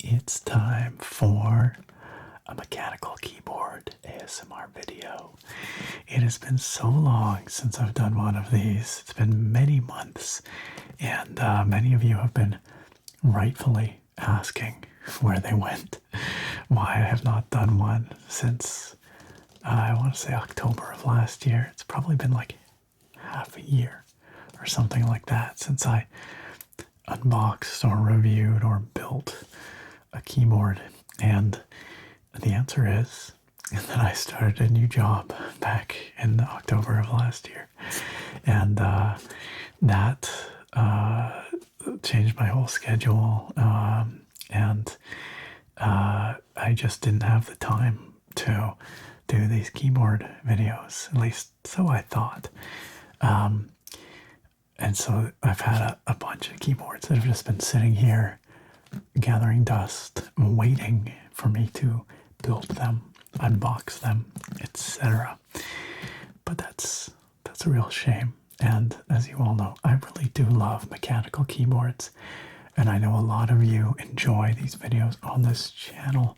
it's time for a mechanical keyboard ASMR video. It has been so long since I've done one of these. It's been many months, and many of you have been rightfully asking where they went, why I have not done one since, I want to say October of last year. It's probably been like half a year or something like that since I unboxed or reviewed or built a keyboard. And the answer is that I started a new job back in October of last year. And that changed my whole schedule. And I just didn't have the time to do these keyboard videos, at least so I thought. And so I've had a bunch of keyboards that have just been sitting here gathering dust, waiting for me to build them, unbox them, etc. But that's a real shame. And as you all know, I really do love mechanical keyboards. And I know a lot of you enjoy these videos on this channel.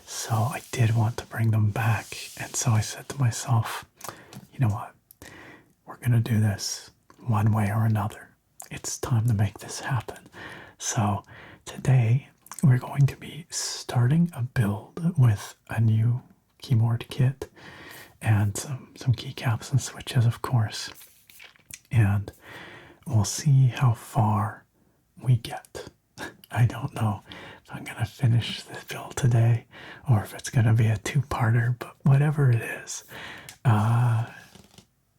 So I did want to bring them back. And so I said to myself, you know what? We're going to do this one way or another. It's time to make this happen. So today we're going to be starting a build with a new keyboard kit and some keycaps and switches, of course. And we'll see how far we get. I don't know if I'm going to finish this build today or if it's going to be a two-parter, but whatever it is,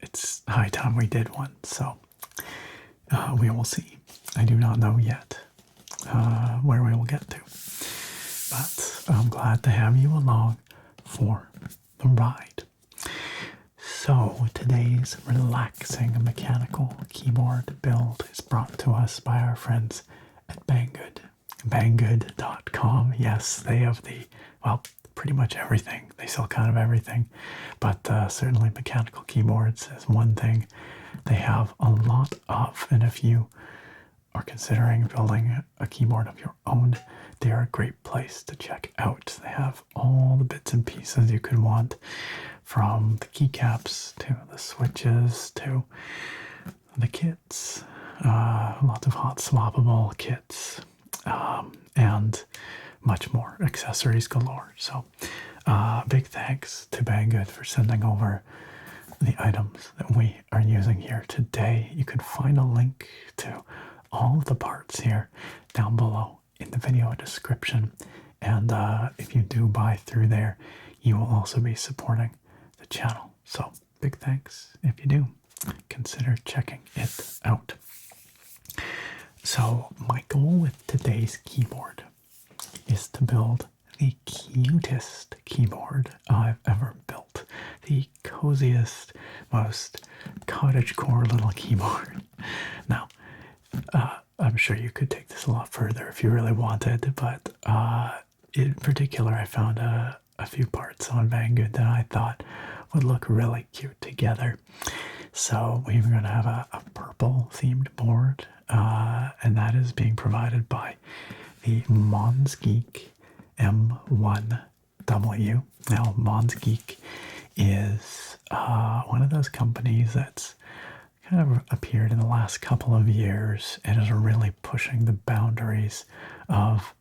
it's high time we did one, so we will see. I do not know yet where we will get to, but I'm glad to have you along for the ride. So today's relaxing mechanical keyboard build is brought to us by our friends at Banggood. Banggood.com. Yes, they have pretty much everything. They sell kind of everything, but certainly mechanical keyboards is one thing they have a lot of. And if you are considering building a keyboard of your own, they are a great place to check out. They have all the bits and pieces you could want, from the keycaps to the switches to the kits, lots of hot swappable kits, and much more, accessories galore. So big thanks to Banggood for sending over the items that we are using here today. You can find a link to all of the parts here down below in the video description. And if you do buy through there, you will also be supporting the channel. So big thanks if you do. Consider checking it out. So my goal with today's keyboard is to build the cutest keyboard I've ever built. The coziest, most cottagecore little keyboard. Now, I'm sure you could take this a lot further if you really wanted, but in particular I found a few parts on Banggood that I thought would look really cute together. So we're going to have a purple themed board, and that is being provided by the MonsGeek M1W. Now, MonsGeek is one of those companies that's kind of appeared in the last couple of years and is really pushing the boundaries of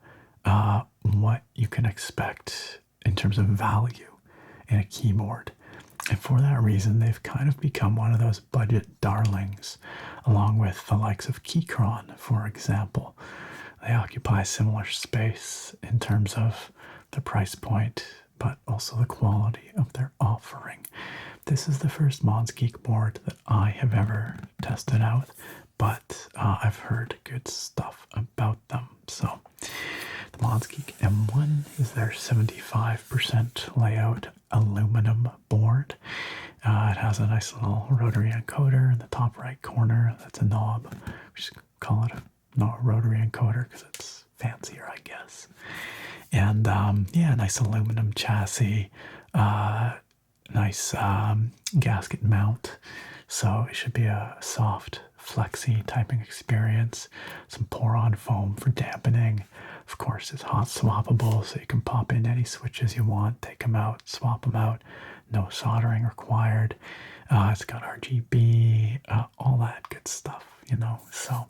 what you can expect in terms of value in a keyboard. And for that reason, they've kind of become one of those budget darlings, along with the likes of 𝒞𝑜𝓏𝓎, for example. They occupy similar space in terms of the price point, but also the quality of their offering. This is the first MonsGeek board that I have ever tested out, but I've heard good stuff about them. So the MonsGeek M1 is their 75% layout aluminum board. It has a nice little rotary encoder in the top right corner. That's a knob. We just call it a rotary encoder because it's fancier, I guess. And yeah, nice aluminum chassis, nice gasket mount. So it should be a soft, flexy typing experience. Some pour-on foam for dampening. Of course, it's hot swappable, so you can pop in any switches you want, take them out, swap them out. No soldering required. It's got RGB, all that good stuff, you know. So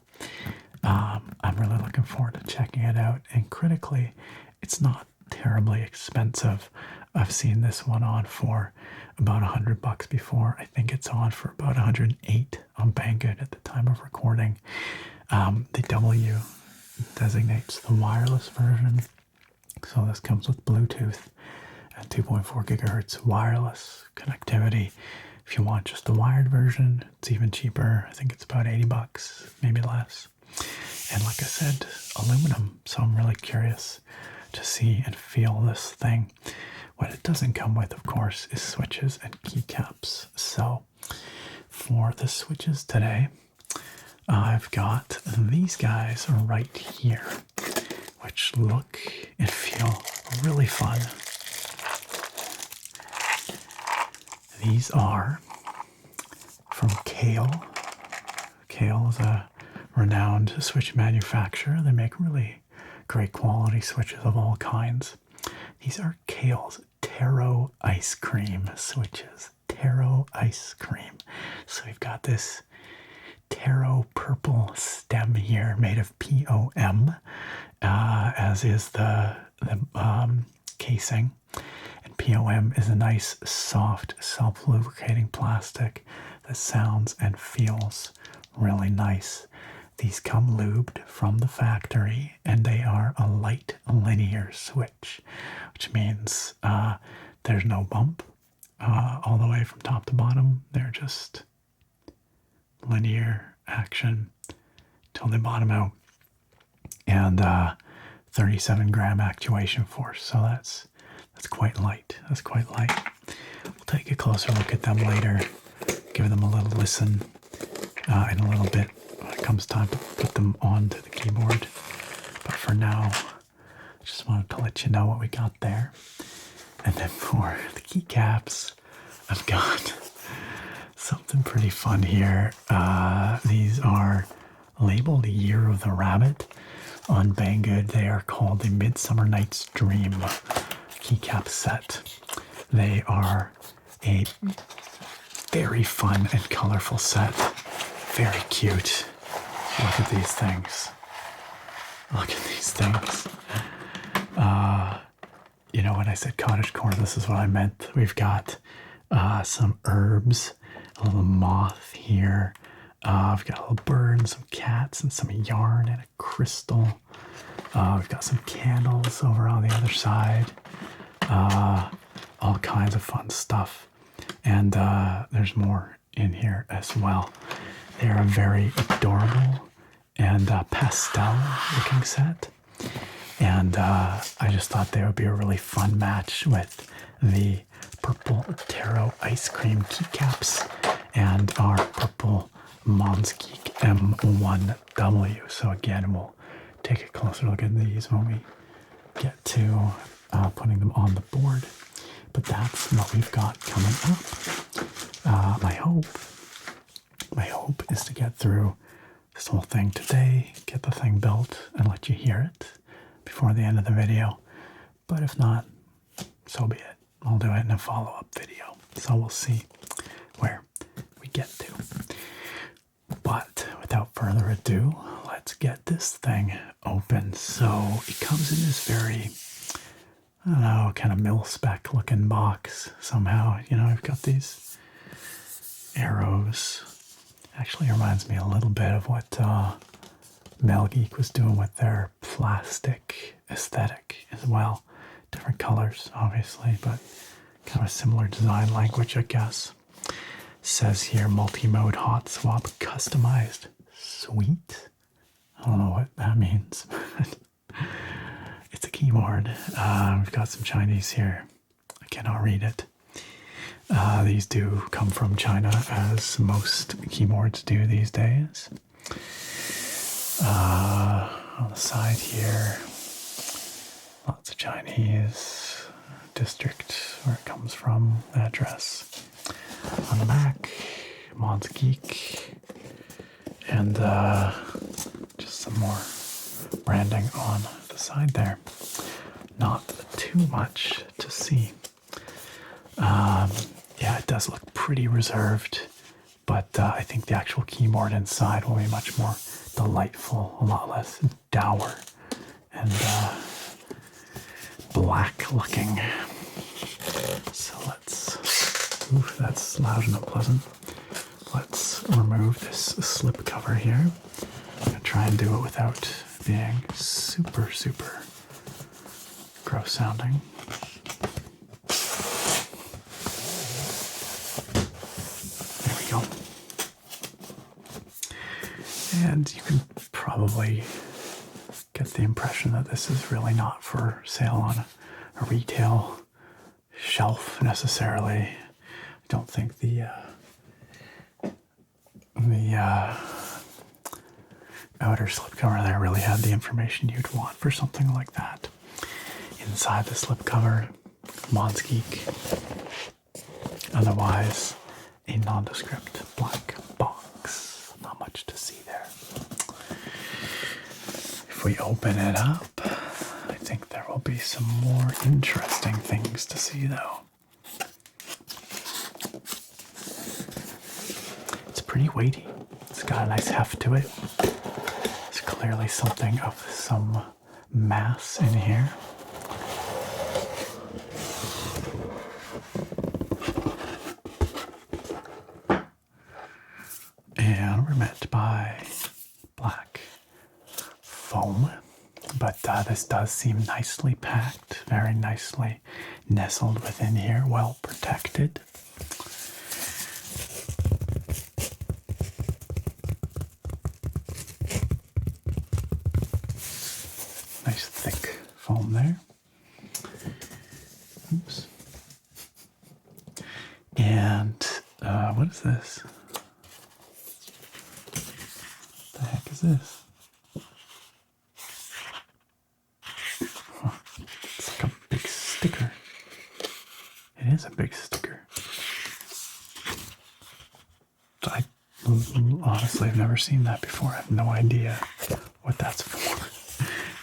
I'm really looking forward to checking it out. And critically, it's not terribly expensive. I've seen this one on for about $100 before. I think it's on for about 108 on Banggood at the time of recording. The W designates the wireless version. So this comes with Bluetooth and 2.4 gigahertz wireless connectivity. If you want just the wired version, it's even cheaper. I think it's about $80, maybe less. And like I said, aluminum. So I'm really curious to see and feel this thing. What it doesn't come with, of course, is switches and keycaps. So for the switches today, I've got these guys right here, which look and feel really fun. These are from 𝒞𝑜𝓏𝓎. 𝒞𝑜𝓏𝓎 is a renowned switch manufacturer. They make really great quality switches of all kinds. These are 𝒞𝑜𝓏𝓎's Taro Ice Cream switches. Taro Ice Cream. So we've got this Taro purple stem here made of POM, as is the casing. And POM is a nice, soft, self-lubricating plastic that sounds and feels really nice. These come lubed from the factory, and they are a light linear switch, which means there's no bump all the way from top to bottom. They're just linear action till they bottom out, and 37-gram actuation force. So that's quite light. That's quite light. We'll take a closer look at them later, give them a little listen in a little bit when it comes time to put them onto the keyboard. But for now, just wanted to let you know what we got there. And then for the keycaps, I've got something pretty fun here. These are labeled Year of the Rabbit. On Banggood, they are called the Midsummer Night's Dream keycap set. They are a very fun and colorful set. Very cute. Look at these things. Look at these things. You know, when I said cottagecore, this is what I meant. We've got some herbs, a little moth here. We've got a little bird and some cats and some yarn and a crystal. We've got some candles over on the other side. All kinds of fun stuff. And there's more in here as well. They're a very adorable and pastel looking set. And I just thought they would be a really fun match with the purple Taro Ice Cream keycaps and our purple MonsGeek M1W. So again, we'll take a closer look at these when we get to putting them on the board. But that's what we've got coming up. My hope is to get through this whole thing today, get the thing built, and let you hear it before the end of the video. But if not, so be it. I'll do it in a follow-up video. So we'll see where we get to. But without further ado, let's get this thing open. So it comes in this very, I don't know, kind of mil-spec looking box somehow. You know, I've got these arrows. Actually reminds me a little bit of what MonsGeek was doing with their plastic aesthetic as well. Different colors, obviously, but kind of a similar design language, I guess. Says here, multi-mode hot swap customized suite. I don't know what that means. It's a keyboard. We've got some Chinese here. I cannot read it. These do come from China, as most keyboards do these days. On the side here, lots of Chinese district where it comes from, address. On the back, MonsGeek, and just some more branding on the side there. Not too much to see. Yeah, it does look pretty reserved, but I think the actual keyboard inside will be much more delightful, a lot less dour and black looking. So let's, oof, that's loud and unpleasant. Let's remove this slip cover here. I'm gonna try and do it without being super gross sounding. There we go. And you can probably get the impression that this is really not for sale on a retail shelf necessarily. I don't think the outer slipcover there really had the information you'd want for something like that. Inside the slipcover, MonsGeek, otherwise a nondescript black box. Not much to see there. If we open it up, I think there will be some more interesting things to see though. It's pretty weighty. It's got a nice heft to it. There's clearly something of some mass in here. And we're met by black foam, but this does seem nicely packed, very nicely nestled within here, well protected. Nice thick foam there. Oops. And what is this? What the heck is this? Huh. It's like a big sticker. It is a big sticker. I honestly have never seen that before. I have no idea what that's for.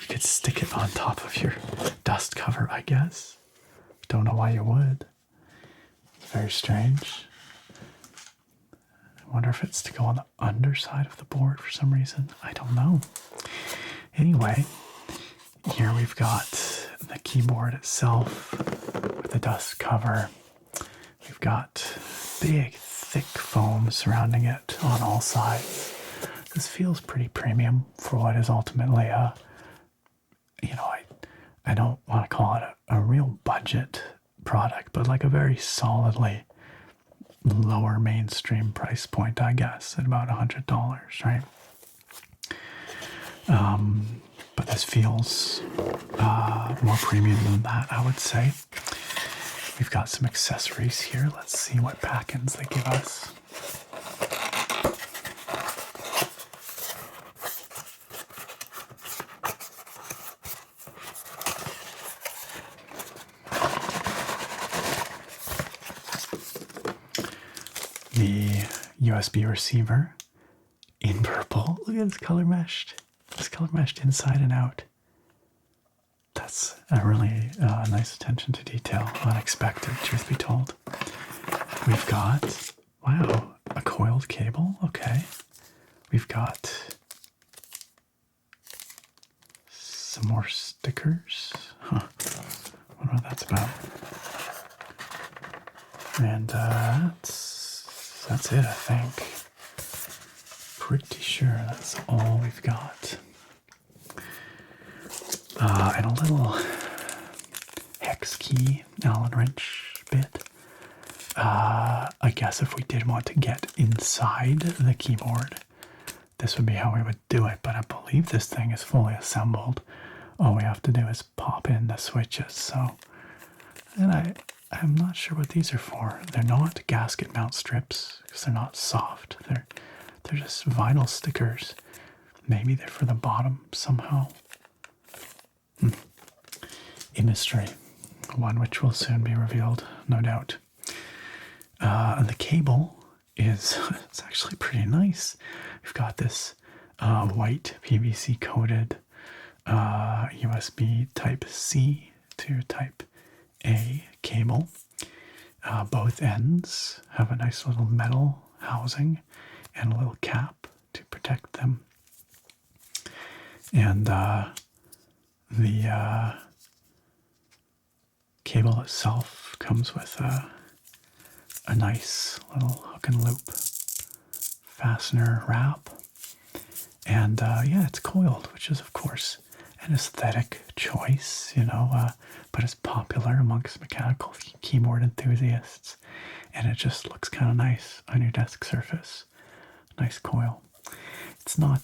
You could stick it on top of your dust cover, I guess. Don't know why you would. It's very strange. I wonder if it's to go on the underside of the board for some reason. I don't know. Anyway, here we've got the keyboard itself with the dust cover. We've got big, thick foam surrounding it on all sides. This feels pretty premium for what is ultimately a, you know, I don't want to call it a real budget product, but like a very solidly lower mainstream price point, I guess, at about $100, right? But this feels more premium than that, I would say. We've got some accessories here. Let's see what pack-ins they give us. The USB receiver in purple. Look at this color meshed. It's color meshed inside and out. That's a really nice attention to detail. Unexpected, truth be told. We've got, wow, a coiled cable. Okay. We've got some more stickers. Huh. Wonder what that's about. And that's it, I think. Pretty sure that's all we've got. And a little hex key Allen wrench bit. I guess if we did want to get inside the keyboard, this would be how we would do it, but I believe this thing is fully assembled. All we have to do is pop in the switches. So, and I'm not sure what these are for. They're not gasket mount strips because they're not soft. They're just vinyl stickers. Maybe they're for the bottom somehow. A mystery, one which will soon be revealed, no doubt. And the cable is, it's actually pretty nice. We've got this white PVC coated USB Type-C to Type-A cable. Both ends have a nice little metal housing and a little cap to protect them. And the cable itself comes with a nice little hook and loop fastener wrap. And yeah, it's coiled, which is of course an aesthetic choice, but it's popular amongst mechanical keyboard enthusiasts, and it just looks kind of nice on your desk surface. Nice coil. It's not,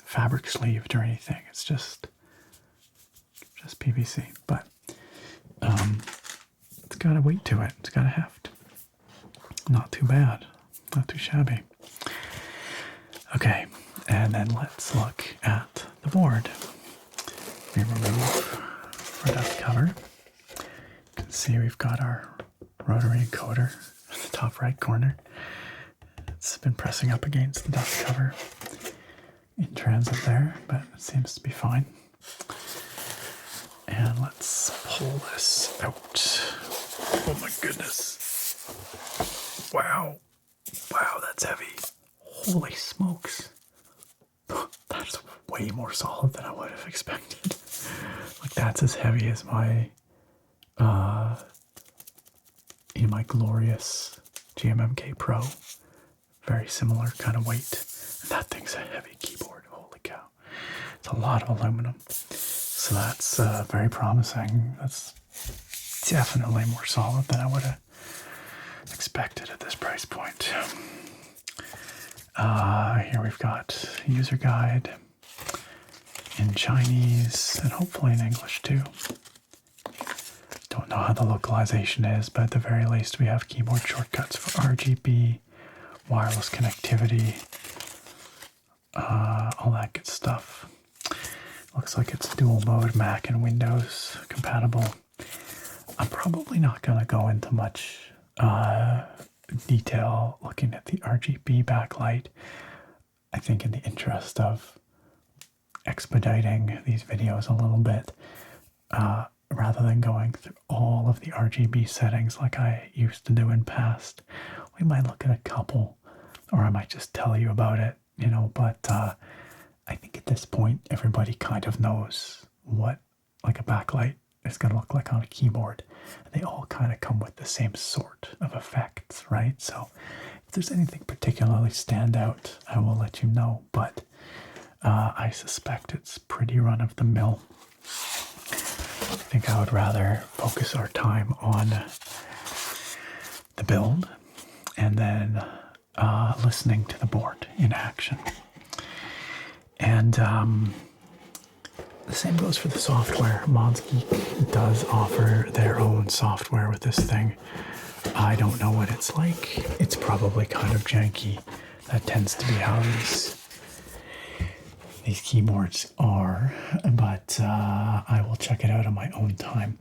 fabric sleeved or anything. It's just PVC, but it's got a weight to it. It's got a heft. Not too bad. Not too shabby. Okay, and then let's look at the board. We remove our dust cover. You can see we've got our rotary encoder in the top right corner. It's been pressing up against the dust cover in transit there, but it seems to be fine. And let's pull this out. Oh my goodness. Wow. Wow, that's heavy. Holy smokes. That's way more solid than I would have expected. Like, that's as heavy as my my glorious GMMK Pro. Very similar kind of weight. And that thing's a heavy keyboard. Holy cow. It's a lot of aluminum. So that's very promising. That's definitely more solid than I would have expected at this price point. Here we've got a user guide in Chinese and hopefully in English too. Don't know how the localization is, but at the very least we have keyboard shortcuts for RGB, wireless connectivity, all that good stuff. Looks like it's dual mode Mac and Windows compatible. I'm probably not going to go into much detail looking at the RGB backlight. I think in the interest of expediting these videos a little bit, rather than going through all of the RGB settings like I used to do in past, we might look at a couple, or I might just tell you about it, but I think at this point everybody kind of knows what like a backlight is going to look like on a keyboard. They all kind of come with the same sort of effects, right? So if there's anything particularly stand out, I will let you know, but I suspect it's pretty run-of-the-mill. I think I would rather focus our time on the build and then listening to the board in action. And the same goes for the software. MonsGeek does offer their own software with this thing. I don't know what it's like. It's probably kind of janky. That tends to be how these keyboards are, but I will check it out on my own time.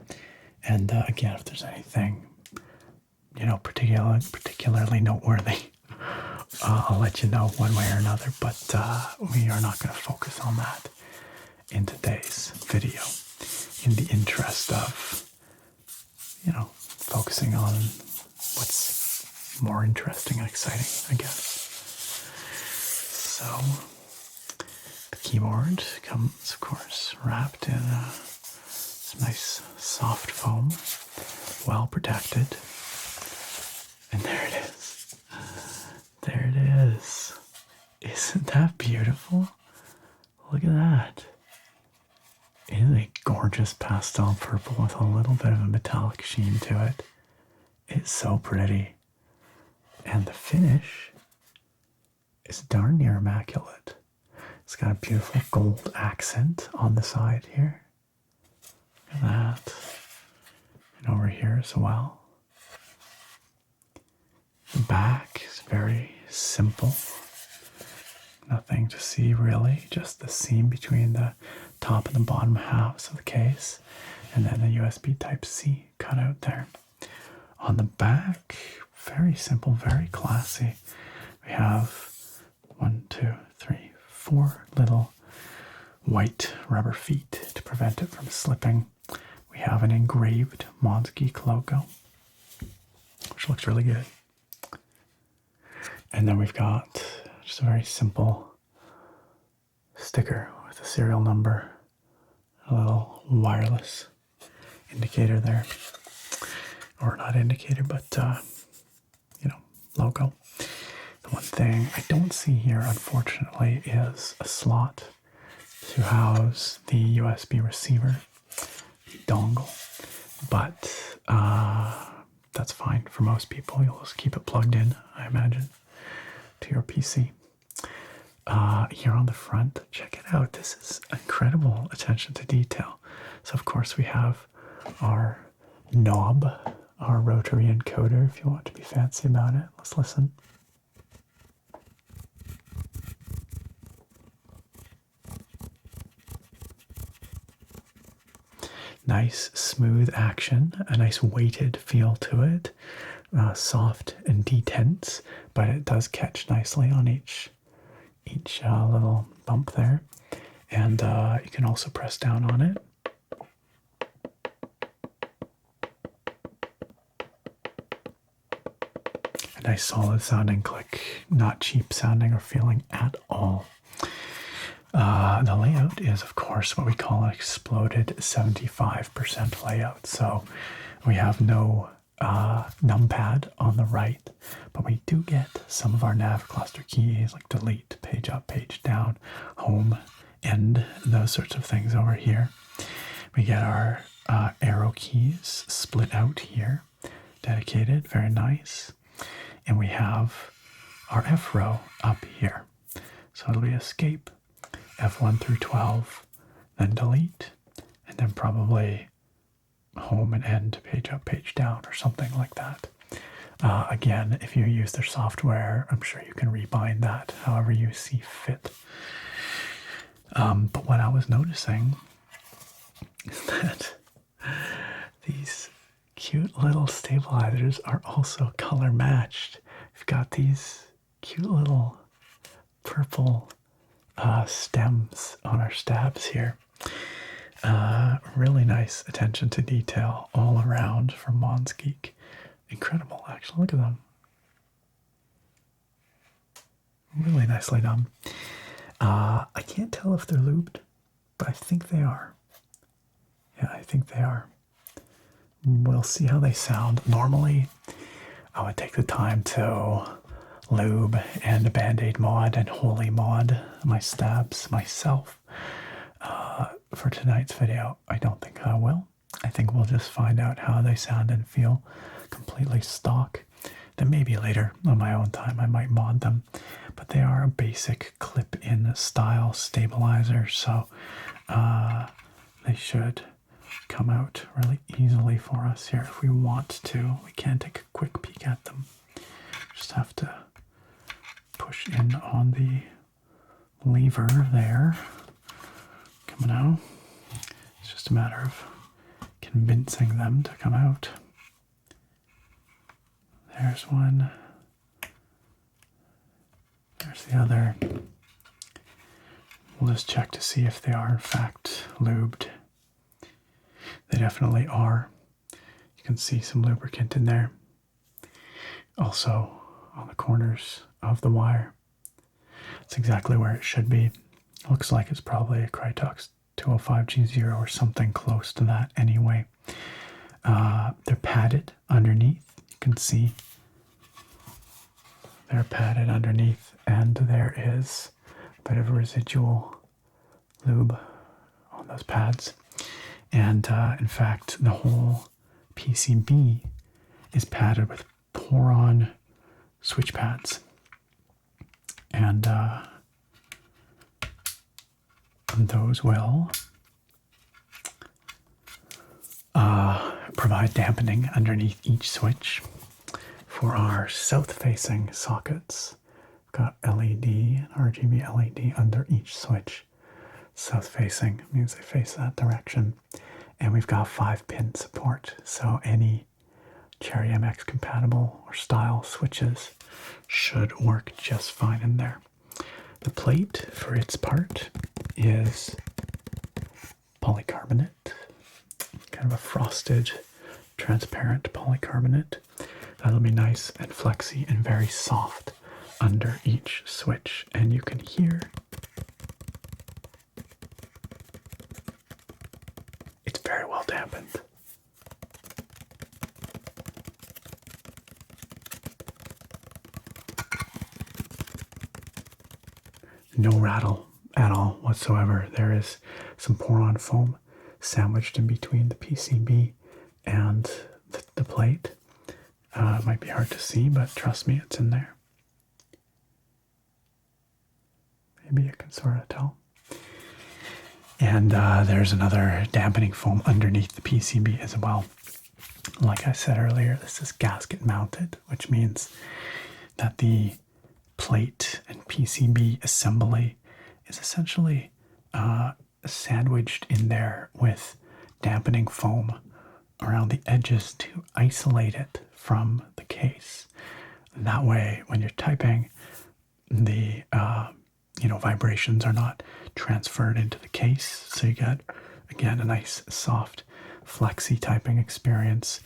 And again, if there's anything, particularly noteworthy, I'll let you know one way or another, but we are not going to focus on that in today's video, in the interest of, focusing on what's more interesting and exciting, I guess. So, the keyboard comes, of course, wrapped in some nice soft foam, well protected. And there it is. There it is. Isn't that beautiful? Look at that. It is a gorgeous pastel purple with a little bit of a metallic sheen to it. It's so pretty. And the finish is darn near immaculate. It's got a beautiful gold accent on the side here. Look at that. And over here as well. The back is very simple. Nothing to see really, just the seam between the top and the bottom halves of the case, and then the USB Type-C cut out there. On the back, very simple, very classy. We have 4 little white rubber feet to prevent it from slipping. We have an engraved MonsGeek logo, which looks really good. And then we've got just a very simple sticker with a serial number, a little wireless indicator there. Or not indicator, but, logo. The one thing I don't see here, unfortunately, is a slot to house the USB receiver, the dongle. But that's fine for most people. You'll just keep it plugged in, I imagine, to your PC. Here on the front, check it out. This is incredible attention to detail. So, of course, we have our knob, our rotary encoder, if you want to be fancy about it. Let's listen. Nice smooth action, a nice weighted feel to it, soft and detense, but it does catch nicely on each little bump there. And you can also press down on it. A nice solid sounding click, not cheap sounding or feeling at all. The layout is, of course, what we call an exploded 75% layout. So we have no numpad on the right, but we do get some of our nav cluster keys like delete, page up, page down, home, end, those sorts of things over here. We get our arrow keys split out here, dedicated, very nice. And we have our F row up here. So it'll be escape, F1 through 12, then delete, and then probably home and end, page up, page down, or something like that. Again, if you use their software, I'm sure you can rebind that however you see fit. But what I was noticing is that these cute little stabilizers are also color matched. We've got these cute little purple stems on our stabs here. Really nice attention to detail all around from MonsGeek. Incredible, actually. Look at them. Really nicely done. I can't tell if they're lubed, but I think they are. Yeah, I think they are. We'll see how they sound. Normally, I would take the time to lube and Band-Aid mod and Holy mod my stabs myself. For tonight's video, I don't think I will. I think we'll just find out how they sound and feel completely stock. Then maybe later on my own time I might mod them. But they are a basic clip-in style stabilizer, so they should come out really easily for us here if we want to. We can take a quick peek at them. Just have to push in on the lever there. Coming out. It's just a matter of convincing them to come out. There's one. There's the other. We'll just check to see if they are in fact lubed. They definitely are. You can see some lubricant in there. Also on the corners of the wire. It's exactly where it should be. Looks like it's probably a Krytox 205G0 or something close to that anyway. They're padded underneath. You can see they're padded underneath, and there is a bit of residual lube on those pads. And in fact, the whole PCB is padded with pour-on switch pads. And those will provide dampening underneath each switch. For our south-facing sockets, we've got LED and RGB LED under each switch. South-facing means they face that direction. And we've got 5-pin support, so any Cherry MX compatible or style switches should work just fine in there. The plate, for its part, is polycarbonate, kind of a frosted, transparent polycarbonate. That'll be nice and flexy and very soft under each switch. And you can hear it's very well dampened. No rattle at all whatsoever. There is some pour-on foam sandwiched in between the PCB and the plate. It might be hard to see, but trust me, it's in there. Maybe you can sort of tell. And there's another dampening foam underneath the PCB as well. Like I said earlier, this is gasket mounted, which means that the plate and PCB assembly is essentially sandwiched in there with dampening foam around the edges to isolate it from the case. That way, when you're typing, the vibrations are not transferred into the case. So you get, again, a nice, soft, flexy typing experience.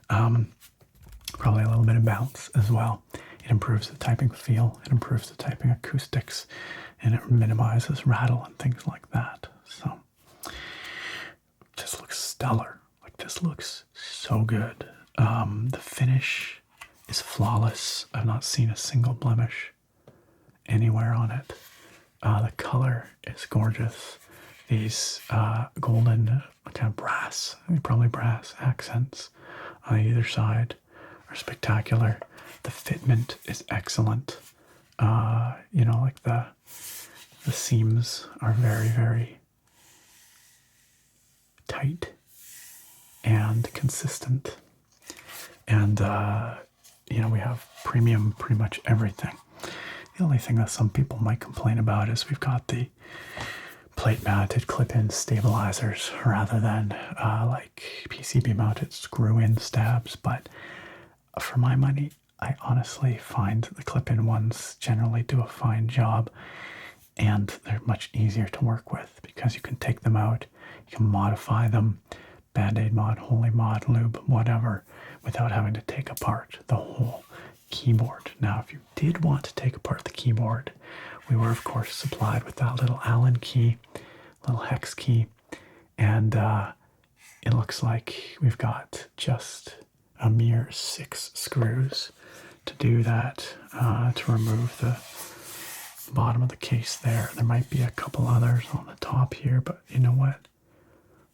Probably a little bit of bounce as well. It improves the typing feel, it improves the typing acoustics, and it minimizes rattle and things like that. So, this looks stellar. Like, this looks so good. The finish is flawless. I've not seen a single blemish anywhere on it. The color is gorgeous. These golden kind of brass, probably brass accents on either side are spectacular. The fitment is excellent. Like the seams are very, very tight and consistent. And, we have premium pretty much everything. The only thing that some people might complain about is we've got the plate-mounted clip-in stabilizers rather than like PCB-mounted screw-in stabs. But for my money, I honestly find the clip-in ones generally do a fine job, and they're much easier to work with because you can take them out, you can modify them, Band-Aid mod, Holy mod, lube, whatever, without having to take apart the whole keyboard. Now, if you did want to take apart the keyboard, we were, of course, supplied with that little Allen key, little hex key, and it looks like we've got just a mere 6 screws to do that, to remove the bottom of the case there. There might be a couple others on the top here, but you know what?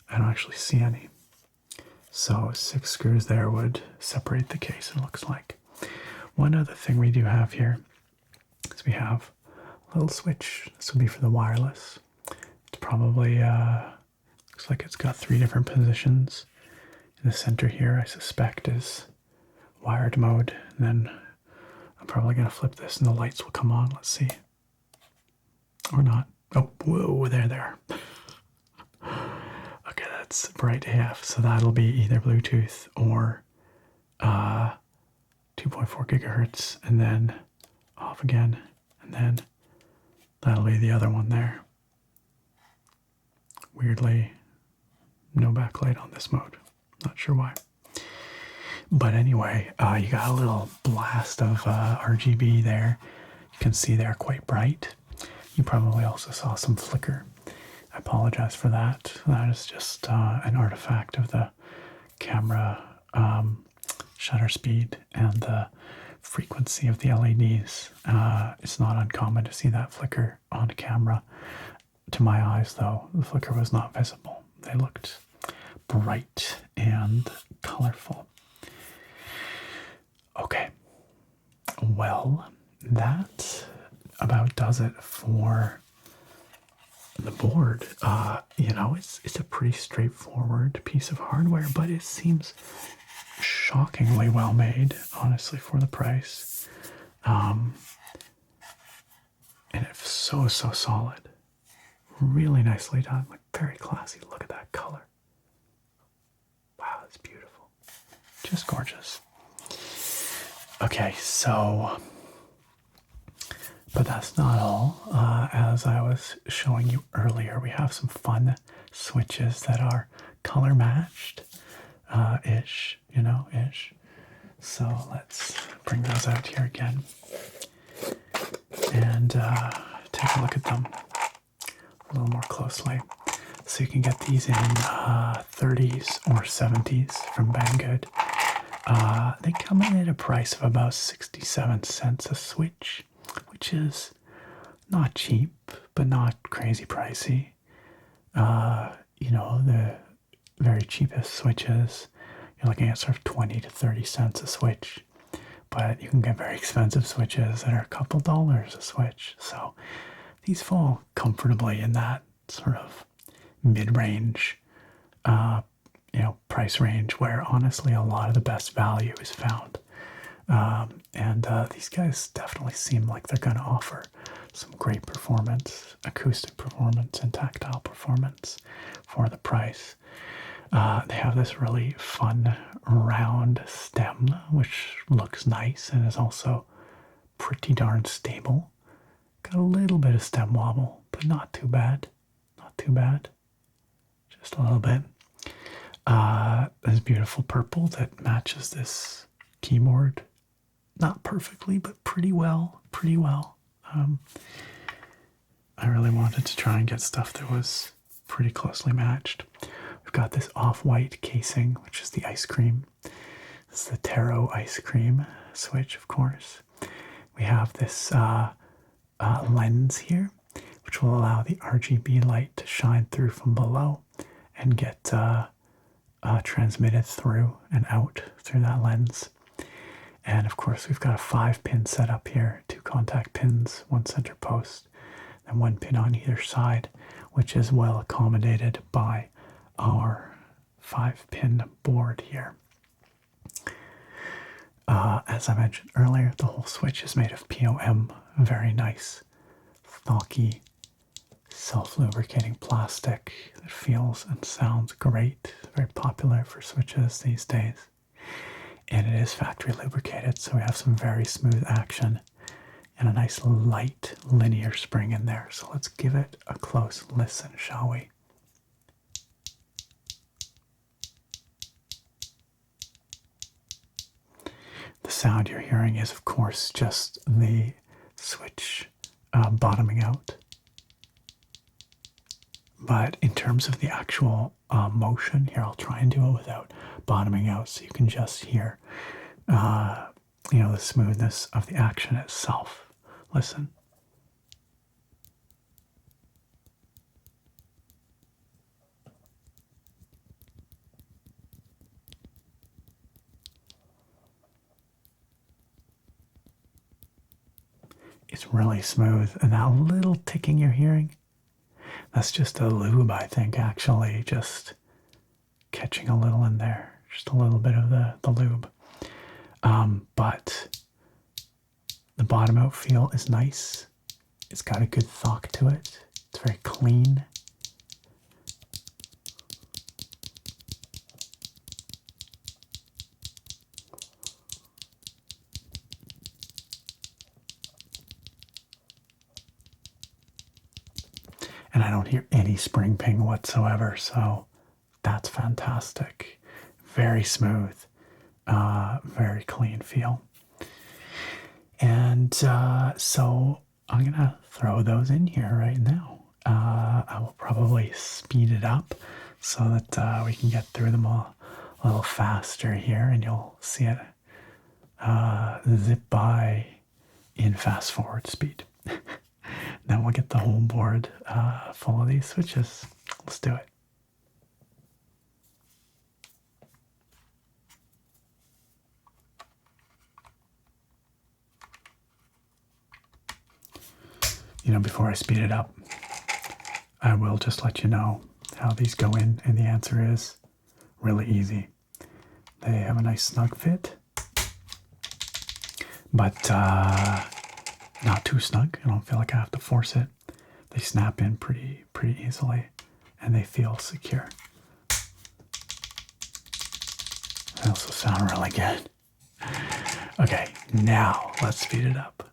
I don't actually see any. So 6 screws there would separate the case, it looks like. One other thing we do have here is we have a little switch. This will be for the wireless. It's probably, looks like it's got 3 different positions. In the center here, I suspect, is wired mode. And then I'm probably going to flip this and the lights will come on. Let's see. Or not. Oh, whoa, there they are. Okay, that's bright AF. So that'll be either Bluetooth or 2.4 gigahertz, and then off again, and then that'll be the other one there. Weirdly, no backlight on this mode. Not sure why. But anyway, you got a little blast of RGB there. You can see they're quite bright. You probably also saw some flicker. I apologize for that. That is just an artifact of the camera shutter speed and the frequency of the LEDs. It's not uncommon to see that flicker on camera. To my eyes, though, the flicker was not visible. They looked bright and colorful. Okay, well, that about does it for the board. It's a pretty straightforward piece of hardware, but it seems shockingly well made, honestly, for the price. And it's so solid. Really nicely done, like very classy. Look at that color. Wow, that's beautiful. Just gorgeous. Okay, so but that's not all. As I was showing you earlier, we have some fun switches that are color matched ish, ish. So let's bring those out here again and take a look at them a little more closely. So you can get these in 30s or 70s from Banggood. They come in at a price of about 67 cents a switch, which is not cheap, but not crazy pricey. The very cheapest switches, you're looking at sort of 20 to 30 cents a switch. But you can get very expensive switches that are a couple dollars a switch. So these fall comfortably in that sort of mid-range, price range where honestly a lot of the best value is found. And these guys definitely seem like they're going to offer some great performance, acoustic performance and tactile performance for the price. They have this really fun round stem, which looks nice and is also pretty darn stable. Got a little bit of stem wobble, but not too bad. Not too bad. Just a little bit. This beautiful purple that matches this keyboard. Not perfectly, but pretty well. Pretty well. I really wanted to try and get stuff that was pretty closely matched. We've got this off-white casing, which is the ice cream. This is the Taro Ice Cream switch, of course. We have this lens here, which will allow the RGB light to shine through from below and get transmitted through and out through that lens. And of course, we've got a 5-pin setup here, 2 contact pins, 1 center post, and 1 pin on either side, which is well accommodated by our 5-pin board here. As I mentioned earlier, the whole switch is made of POM, very nice, thocky, self-lubricating plastic that feels and sounds great. Very popular for switches these days. And it is factory lubricated, so we have some very smooth action and a nice light linear spring in there. So let's give it a close listen, shall we? The sound you're hearing is, of course, just the switch bottoming out. But in terms of the actual motion, here I'll try and do it without bottoming out so you can just hear, the smoothness of the action itself. Listen. It's really smooth, and that little ticking you're hearing, that's just a lube, I think, actually, just catching a little in there, just a little bit of the lube. But the bottom out feel is nice. It's got a good thock to it. It's very clean. And I don't hear any spring ping whatsoever, so that's fantastic. Very smooth, very clean feel. And so I'm gonna throw those in here right now. I will probably speed it up so that we can get through them a little faster here, and you'll see it zip by in fast forward speed. Then we'll get the whole board full of these switches. Let's do it. Before I speed it up, I will just let you know how these go in, and the answer is really easy. They have a nice snug fit, but not too snug. I don't feel like I have to force it. They snap in pretty easily, and they feel secure. They also sound really good. Okay, now let's speed it up.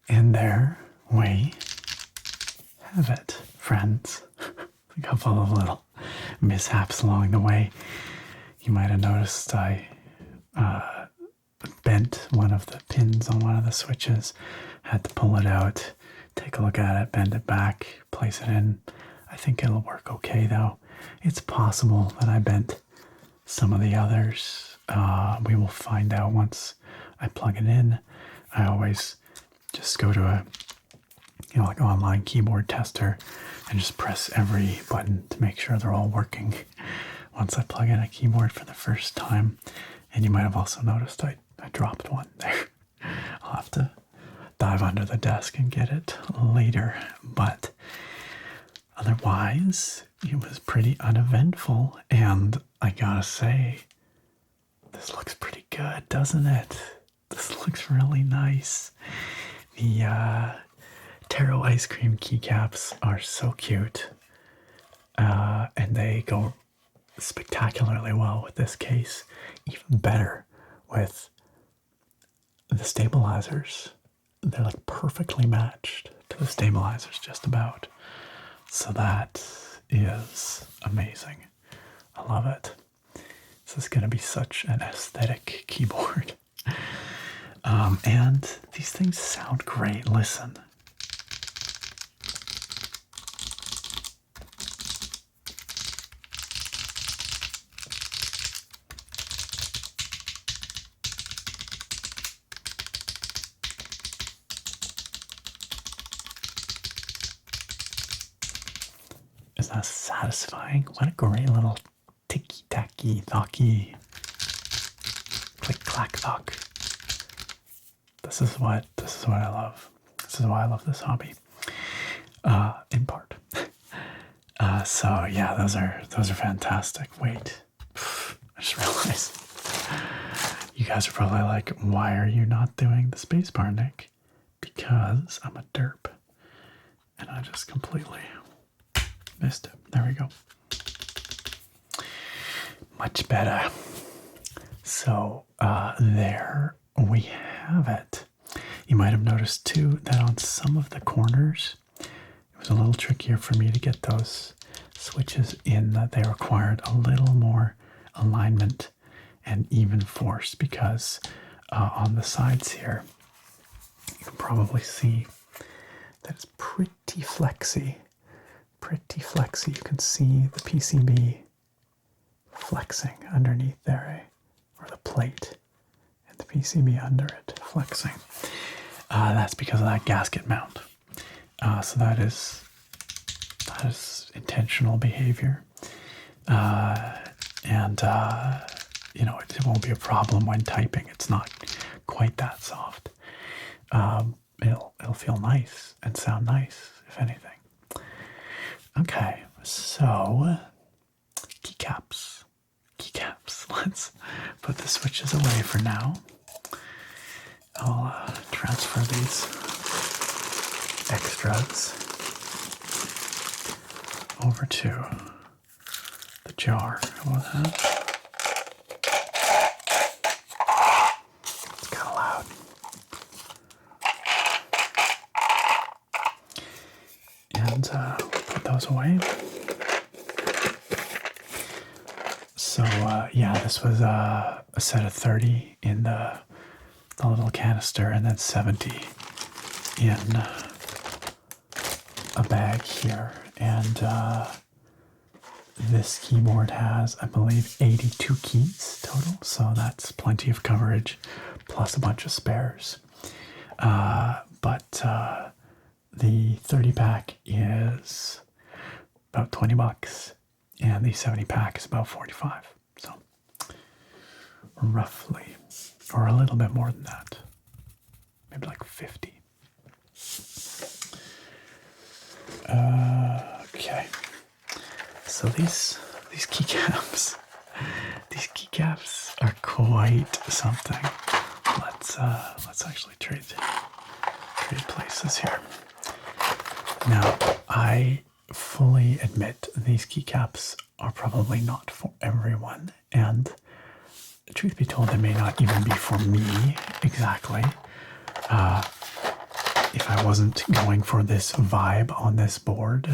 And there we have it, friends. A couple of little mishaps along the way. You might have noticed I bent one of the pins on one of the switches, had to pull it out, take a look at it, bend it back, place it in. I think it'll work okay though. It's possible that I bent some of the others. We will find out once I plug it in. I always just go to a like online keyboard tester and just press every button to make sure they're all working once I plug in a keyboard for the first time. And you might have also noticed I dropped one there. I'll have to dive under the desk and get it later. But otherwise, it was pretty uneventful. And I gotta say, this looks pretty good, doesn't it? This looks really nice. The Taro Ice Cream keycaps are so cute. And they go spectacularly well with this case. Even better with the stabilizers. They're like perfectly matched to the stabilizers just about. So that is amazing. I love it. This is going to be such an aesthetic keyboard. And these things sound great. Listen. Isn't that satisfying? What a great little ticky-tacky, thocky, click-clack-thock. This is what I love. This is why I love this hobby. In part. So yeah, those are fantastic. Wait, I just realized you guys are probably like, why are you not doing the spacebar, Nick? Because I'm a derp, and I just completely missed it. There we go. Much better. So there we have it. You might have noticed too that on some of the corners, it was a little trickier for me to get those switches in, that they required a little more alignment and even force, because on the sides here, you can probably see that it's pretty flexy. Pretty flexy. You can see the PCB flexing underneath there, or the plate and the PCB under it flexing. That's because of that gasket mount. So that is intentional behavior, and you know, it won't be a problem when typing. It's not quite that soft. It'll feel nice and sound nice, if anything. Okay, so keycaps. Let's put the switches away for now. I'll transfer these extras over to the jar. How about that? It's kind of loud. And put those away. So yeah, this was a set of 30 in the little canister, and then 70 in a bag here. And this keyboard has, I believe, 82 keys total, so that's plenty of coverage, plus a bunch of spares. But the 30 pack is about $20, and the 70 pack is about 45. So roughly, or a little bit more than that, maybe like 50. Okay. So these keycaps, are quite something. Let's actually trade places here. Now, I fully admit these keycaps are probably not for everyone, and truth be told, they may not even be for me exactly. if I wasn't going for this vibe on this board,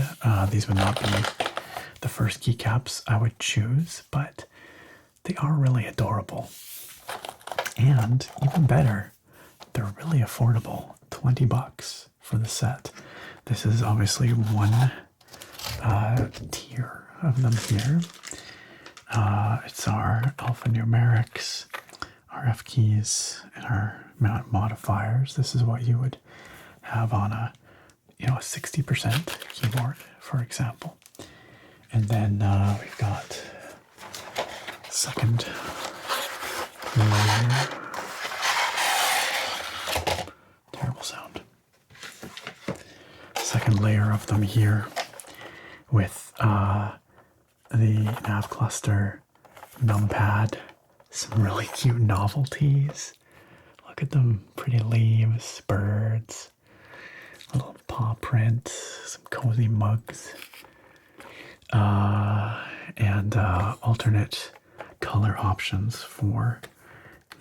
these would not be the first keycaps I would choose, but they are really adorable. And even better, they're really affordable. $20 for the set. This is obviously one tier of them here. It's our alphanumerics, our F keys, and our modifiers. This is what you would have on a 60% keyboard, for example. And then we've got second layer. Terrible sound. Second layer of them here with the nav cluster, numpad, some really cute novelties. Look at them, pretty leaves, birds, little paw print, some cozy mugs, and alternate color options for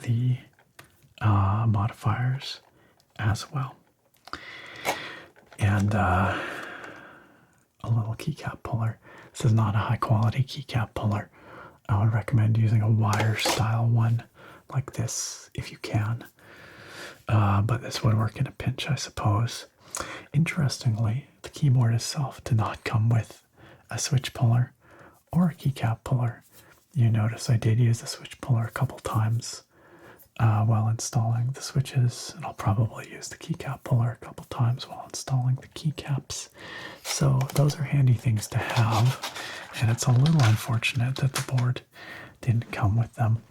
the modifiers as well. And a little keycap puller. This is not a high quality keycap puller. I would recommend using a wire style one like this if you can. But this would work in a pinch, I suppose. Interestingly, the keyboard itself did not come with a switch puller or a keycap puller. You notice I did use the switch puller a couple times while installing the switches, and I'll probably use the keycap puller a couple times while installing the keycaps. So those are handy things to have, and it's a little unfortunate that the board didn't come with them.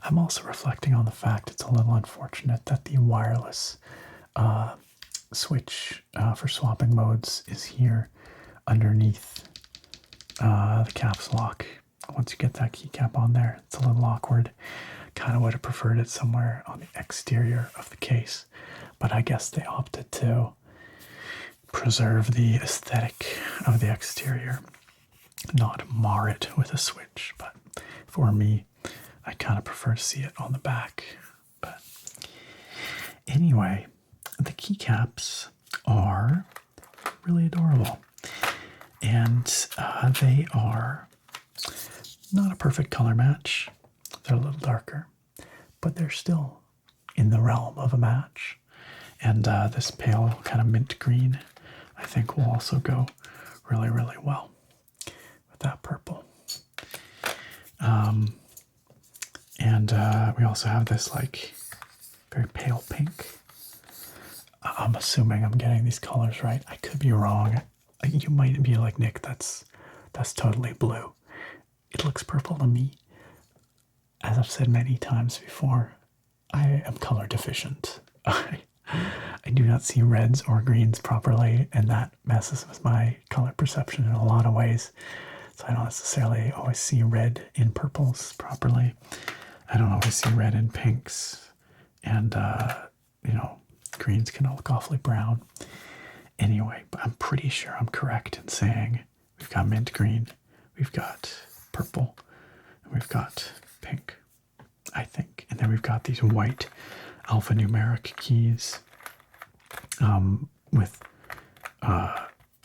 I'm also reflecting on the fact it's a little unfortunate that the wireless switch for swapping modes is here underneath the caps lock. Once you get that keycap on there, it's a little awkward. Kind of would have preferred it somewhere on the exterior of the case, but I guess they opted to preserve the aesthetic of the exterior, not mar it with a switch. But for me, I kind of prefer to see it on the back. But anyway, the keycaps are really adorable, and they are not a perfect color match. They're a little darker, but they're still in the realm of a match. And this pale kind of mint green, I think, will also go really, really well with that purple. And we also have this like very pale pink. I'm assuming I'm getting these colors right. I could be wrong. You might be like, Nick, that's totally blue. It looks purple to me. As I've said many times before, I am color deficient. I do not see reds or greens properly, and that messes with my color perception in a lot of ways. So I don't necessarily always see red in purples properly. I don't always see red in pinks, and greens can look awfully brown. Anyway, but I'm pretty sure I'm correct in saying we've got mint green, we've got purple, and we've got pink, I think. And then we've got these white alphanumeric keys with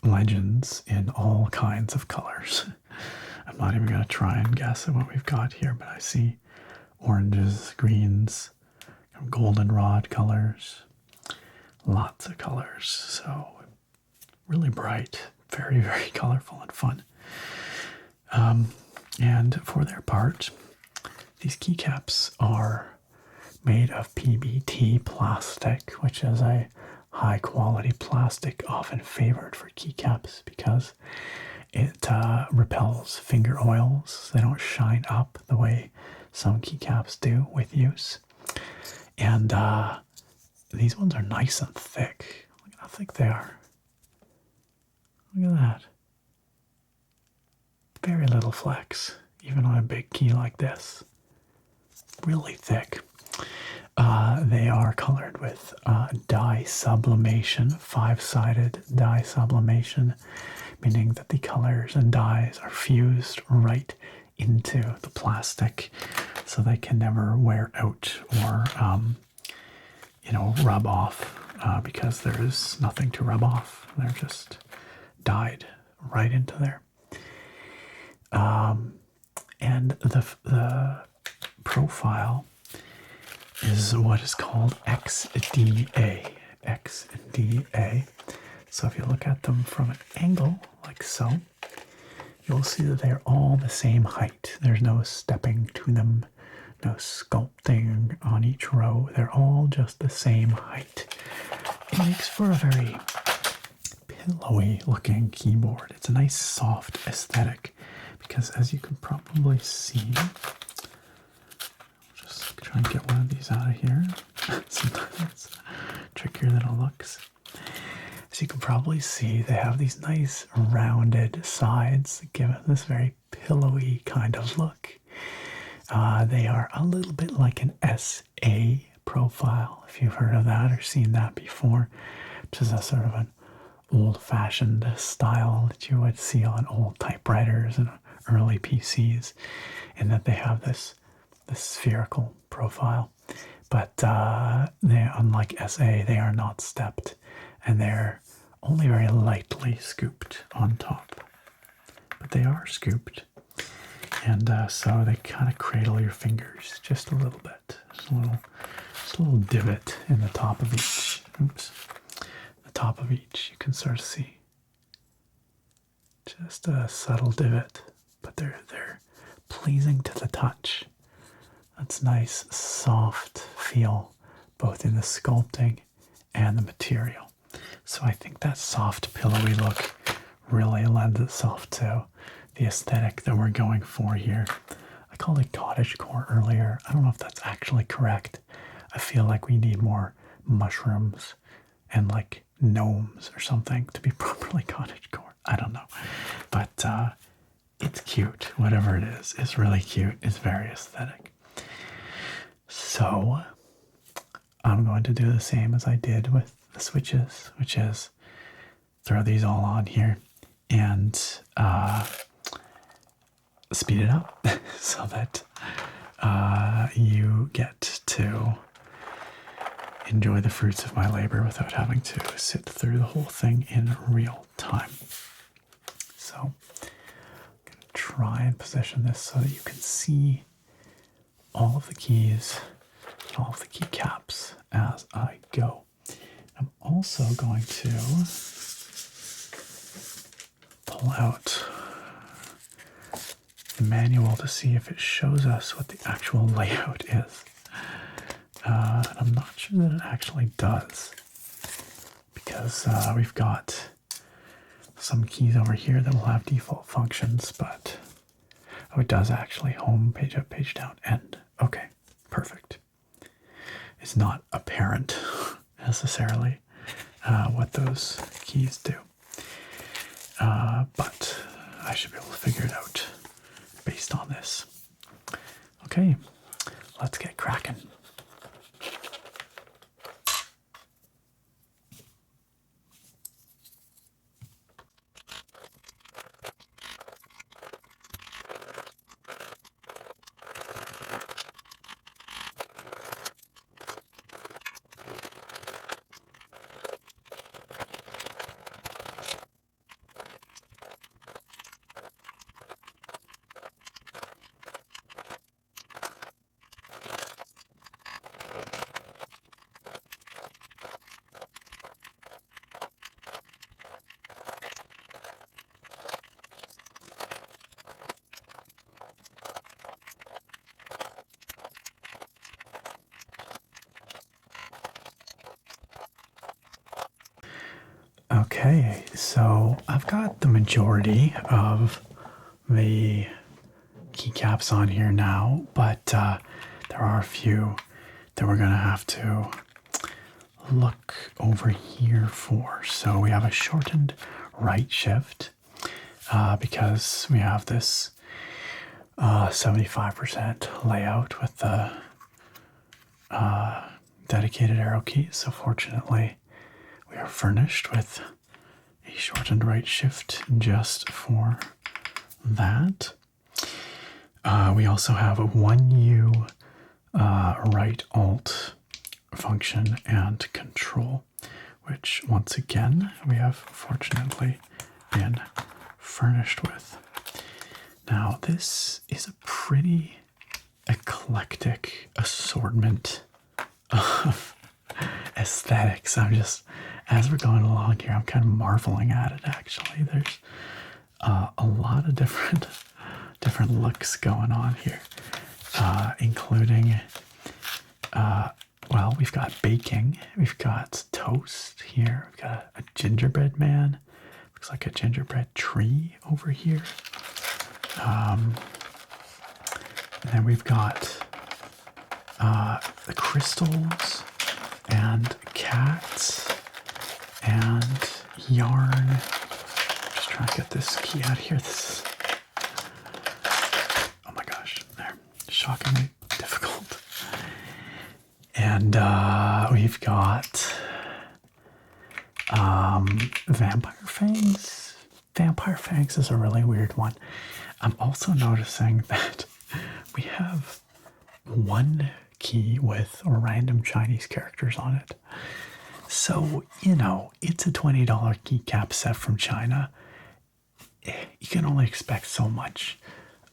legends in all kinds of colors. I'm not even going to try and guess at what we've got here, but I see oranges, greens, goldenrod colors, lots of colors. So really bright, very, very colorful and fun. And for their part, these keycaps are made of PBT plastic, which is a high quality plastic often favored for keycaps because it repels finger oils. They don't shine up the way some keycaps do with use. And these ones are nice and thick. Look at how thick they are. Look at that. Very little flex, even on a big key like this. Really thick. They are colored with dye sublimation, 5-sided dye sublimation, meaning that the colors and dyes are fused right into the plastic, so they can never wear out or, rub off because there is nothing to rub off. They're just dyed right into there. And the profile is what is called XDA. XDA. So if you look at them from an angle, like so, you'll see that they're all the same height. There's no stepping to them, no sculpting on each row. They're all just the same height. It makes for a very pillowy looking keyboard. It's a nice soft aesthetic because, as you can probably see, I'll just try and get one of these out of here. Sometimes it's trickier than it looks. As you can probably see, they have these nice rounded sides that give it this very pillowy kind of look. They are a little bit like an SA profile, if you've heard of that or seen that before, which is a sort of an old-fashioned style that you would see on old typewriters and early PCs, in that they have this spherical profile. But they, unlike SA, they are not stepped, and they're only very lightly scooped on top. But they are scooped, and so they kind of cradle your fingers just a little bit. Just a little divot in the top of each. Oops. The top of each, you can sort of see. Just a subtle divot, but they're pleasing to the touch. That's nice, soft feel, both in the sculpting and the material. So I think that soft, pillowy look really lends itself to the aesthetic that we're going for here. I called it cottagecore earlier. I don't know if that's actually correct. I feel like we need more mushrooms and like gnomes or something to be properly cottagecore. I don't know. But it's cute. Whatever it is, it's really cute. It's very aesthetic. So I'm going to do the same as I did with the switches, which is throw these all on here and speed it up so that you get to enjoy the fruits of my labor without having to sit through the whole thing in real time. So I'm going to try and position this so that you can see all of the keys and all of the keycaps as I go. I'm also going to pull out the manual to see if it shows us what the actual layout is. I'm not sure that it actually does, because we've got some keys over here that will have default functions, but oh, it does actually. Home, page up, page down, end. Okay, perfect. It's not apparent necessarily what those keys do, but I should be able to figure it out based on this. Okay, let's get cracking. Okay, so I've got the majority of the keycaps on here now, but there are a few that we're going to have to look over here for. So we have a shortened right shift because we have this 75% layout with the dedicated arrow keys. So fortunately, we are furnished with a shortened right shift just for that. We also have a 1U right alt function and control. which once again we have fortunately been furnished with. Now, this is a pretty eclectic assortment of aesthetics. I'm just, as we're going along here, I'm kind of marveling at it actually. There's a lot of different looks going on here, including, well, we've got baking, we've got toast here, we've got a gingerbread man, looks like a gingerbread tree over here. And then we've got the crystals and cats and yarn. Just trying to get this key out of here. This is, oh my gosh, they're shockingly difficult. And we've got vampire fangs. Vampire fangs is a really weird one. I'm also noticing that we have one key with random Chinese characters on it. So, you know, it's a $20 keycap set from China. You can only expect so much.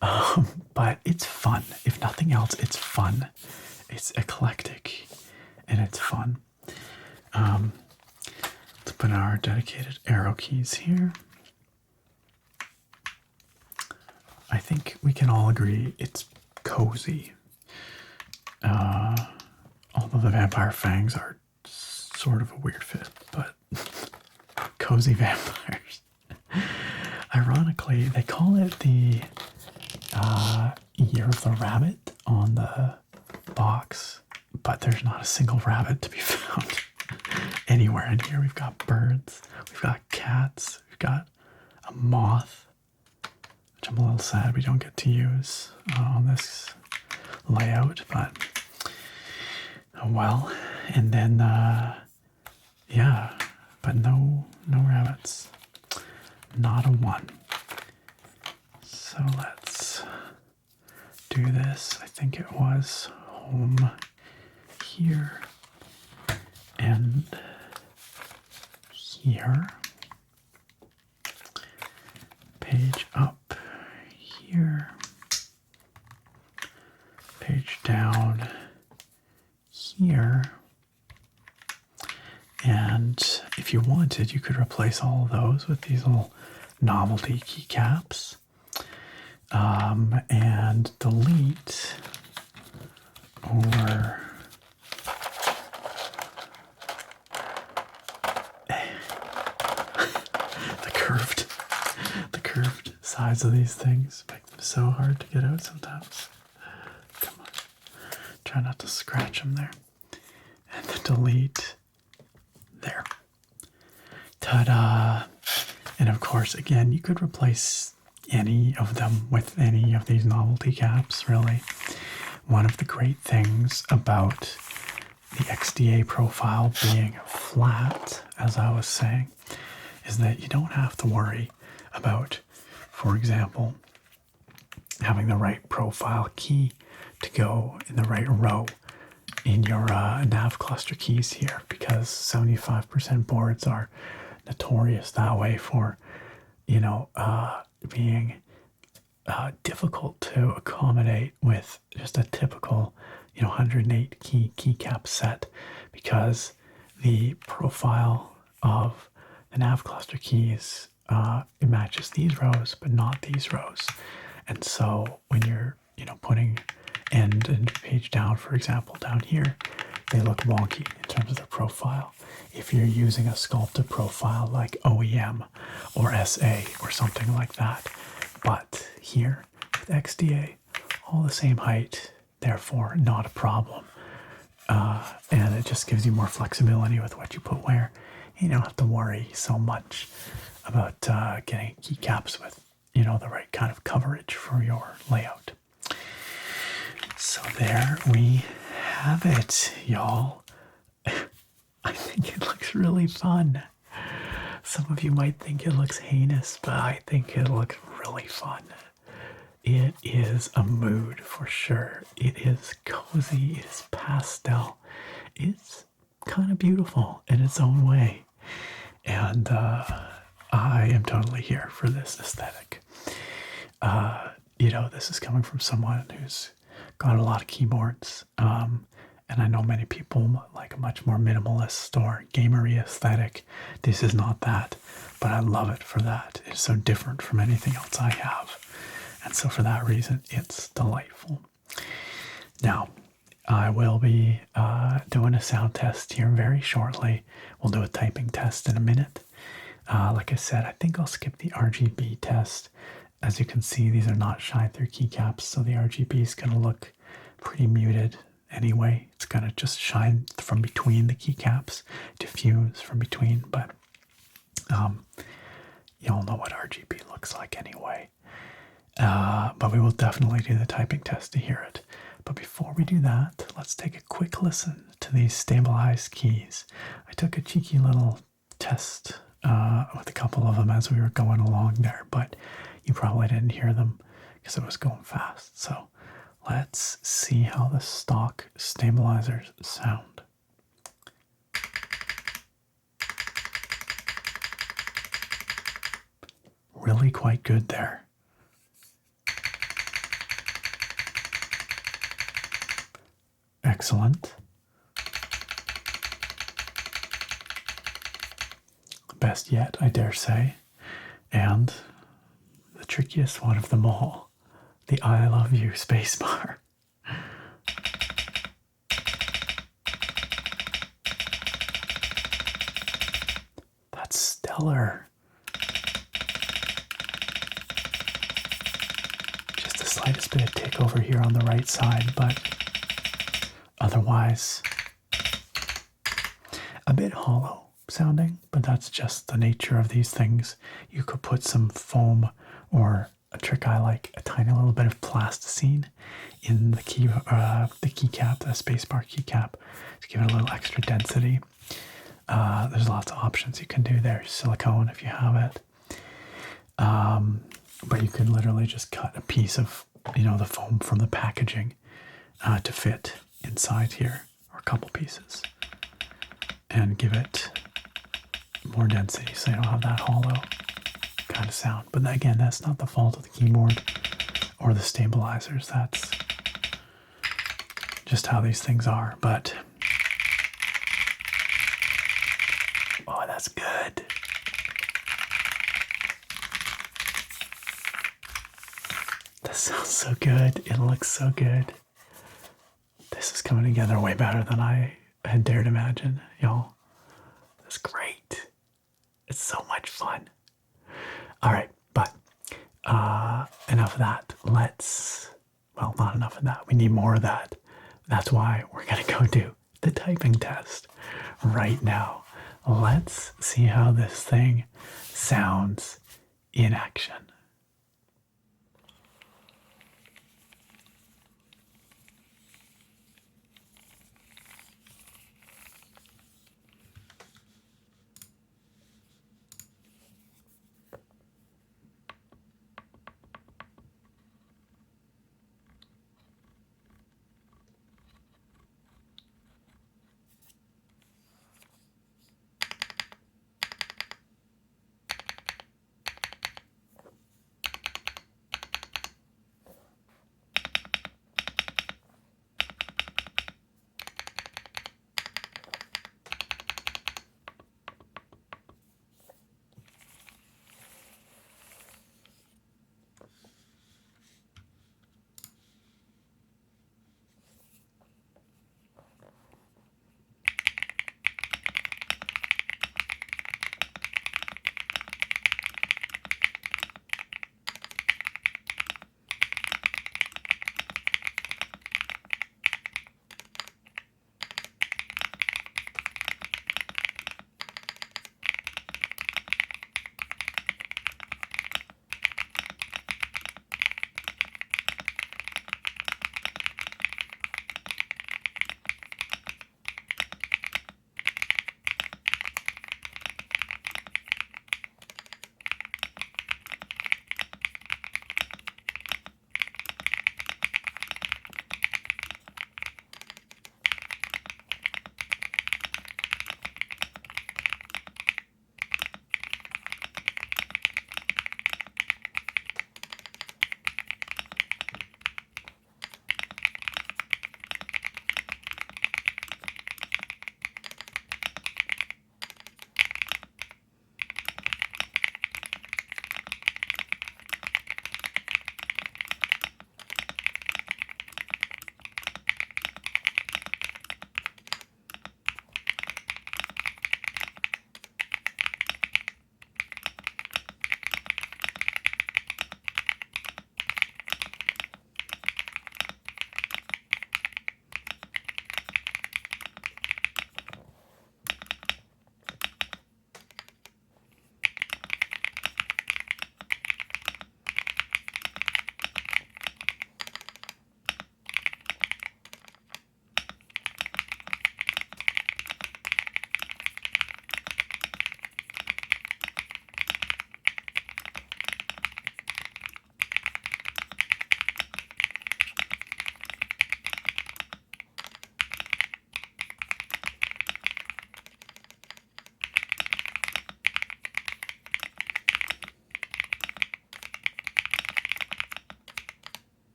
But it's fun. If nothing else, it's fun. It's eclectic and it's fun. Let's put our dedicated arrow keys here. I think we can all agree it's cozy. Although the vampire fangs are sort of a weird fit, but cozy vampires. Ironically, they call it the Year of the Rabbit on the box, but there's not a single rabbit to be found anywhere in here. We've got birds, we've got cats, we've got a moth, which I'm a little sad we don't get to use on this layout, but oh well. And then yeah, but no rabbits, not a one. So let's do this. I think it was home here and here, page up here, page down here. And if you wanted, you could replace all of those with these little novelty keycaps, and delete or the curved sides of these things make them so hard to get out sometimes. Come on, try not to scratch them there. And the delete there. Ta-da! And of course, again, you could replace any of them with any of these novelty caps, really. One of the great things about the XDA profile being flat, as I was saying, is that you don't have to worry about, for example, having the right profile key to go in the right row in your nav cluster keys here, because 75% boards are notorious that way for, you know, being difficult to accommodate with just a typical, you know, 108 key keycap set, because the profile of the nav cluster keys, it matches these rows but not these rows. And so when you're, you know, putting end and page down, for example, down here, they look wonky in terms of the profile. If you're using a sculpted profile like OEM or SA or something like that. But here with XDA, all the same height, therefore not a problem. And it just gives you more flexibility with what you put where. You don't have to worry so much about getting keycaps with, you know, the right kind of coverage for your layout. So there we have it, y'all. I think it looks really fun. Some of you might think it looks heinous, but I think it looks really fun. It is a mood for sure. It is cozy, it is pastel. It's kind of beautiful in its own way. And I am totally here for this aesthetic. This is coming from someone who's got a lot of keyboards. And I know many people like a much more minimalist or gamery aesthetic. This is not that, but I love it for that. It's so different from anything else I have. And so for that reason, it's delightful. Now, I will be doing a sound test here very shortly. We'll do a typing test in a minute. Like I said, I think I'll skip the RGB test. As you can see, these are not shine through keycaps, so the RGB is going to look pretty muted anyway. It's going to just shine from between the keycaps, diffuse from between, but you all know what RGB looks like anyway. But we will definitely do the typing test to hear it. But before we do that, let's take a quick listen to these stabilized keys. I took a cheeky little test with a couple of them as we were going along there, but you probably didn't hear them because it was going fast. So let's see how the stock stabilizers sound. Really quite good there. Excellent. Best yet, I dare say. And the trickiest one of them all, the I love you spacebar. That's stellar. Just the slightest bit of tick over here on the right side, but otherwise a bit hollow sounding, but that's just the nature of these things. You could put some foam, or a trick I like, a tiny little bit of plasticine in the keycap, the spacebar keycap, to give it a little extra density. There's lots of options you can do there. Silicone if you have it, but you could literally just cut a piece of the foam from the packaging to fit inside here, or a couple pieces, and give it more density so you don't have that hollow kind of sound. But again, that's not the fault of the keyboard or the stabilizers. That's just how these things are. But oh, that's good. That sounds so good. It looks so good. This is coming together way better than I had dared imagine, y'all. That's great. It's so much fun. All right, but enough of that. Not enough of that. We need more of that. That's why we're going to go do the typing test right now. Let's see how this thing sounds in action.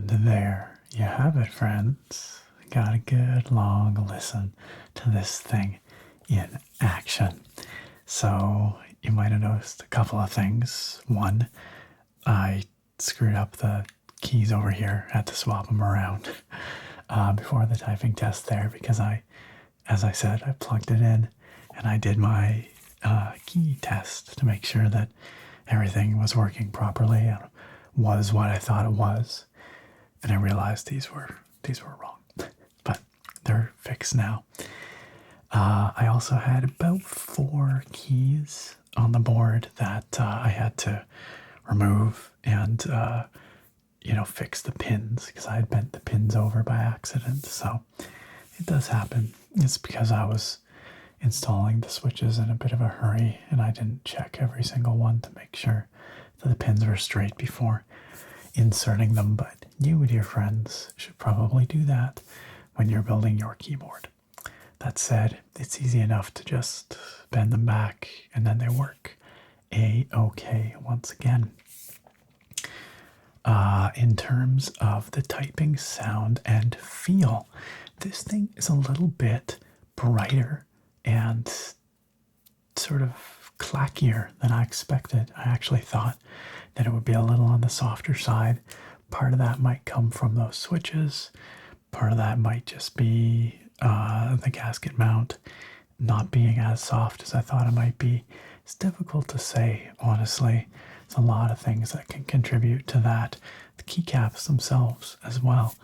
And there you have it, friends. Got a good long listen to this thing in action. So you might have noticed a couple of things. One, I screwed up the keys over here, had to swap them around before the typing test there because as I said, I plugged it in and I did my key test to make sure that everything was working properly and was what I thought it was. And I realized these were wrong, but they're fixed now. I also had about 4 keys on the board that I had to remove and fix the pins because I had bent the pins over by accident. So it does happen. It's because I was installing the switches in a bit of a hurry and I didn't check every single one to make sure that the pins were straight before inserting them. But you, dear friends, should probably do that when you're building your keyboard. That said, it's easy enough to just bend them back and then they work a-okay once again. In terms of the typing sound and feel, this thing is a little bit brighter and sort of clackier than I expected. I actually thought that it would be a little on the softer side. Part of that might come from those switches. Part of that might just be the gasket mount not being as soft as I thought it might be. It's difficult to say, honestly. There's a lot of things that can contribute to that. The keycaps themselves as well.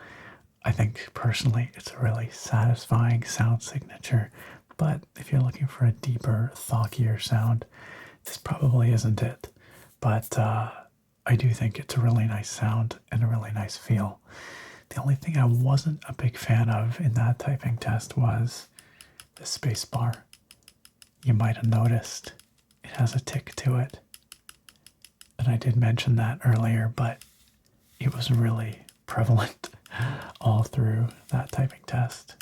I think personally it's a really satisfying sound signature, but if you're looking for a deeper, thockier sound, this probably isn't it. But I do think it's a really nice sound and a really nice feel. The only thing I wasn't a big fan of in that typing test was the space bar. You might have noticed it has a tick to it. And I did mention that earlier, but it was really prevalent all through that typing test.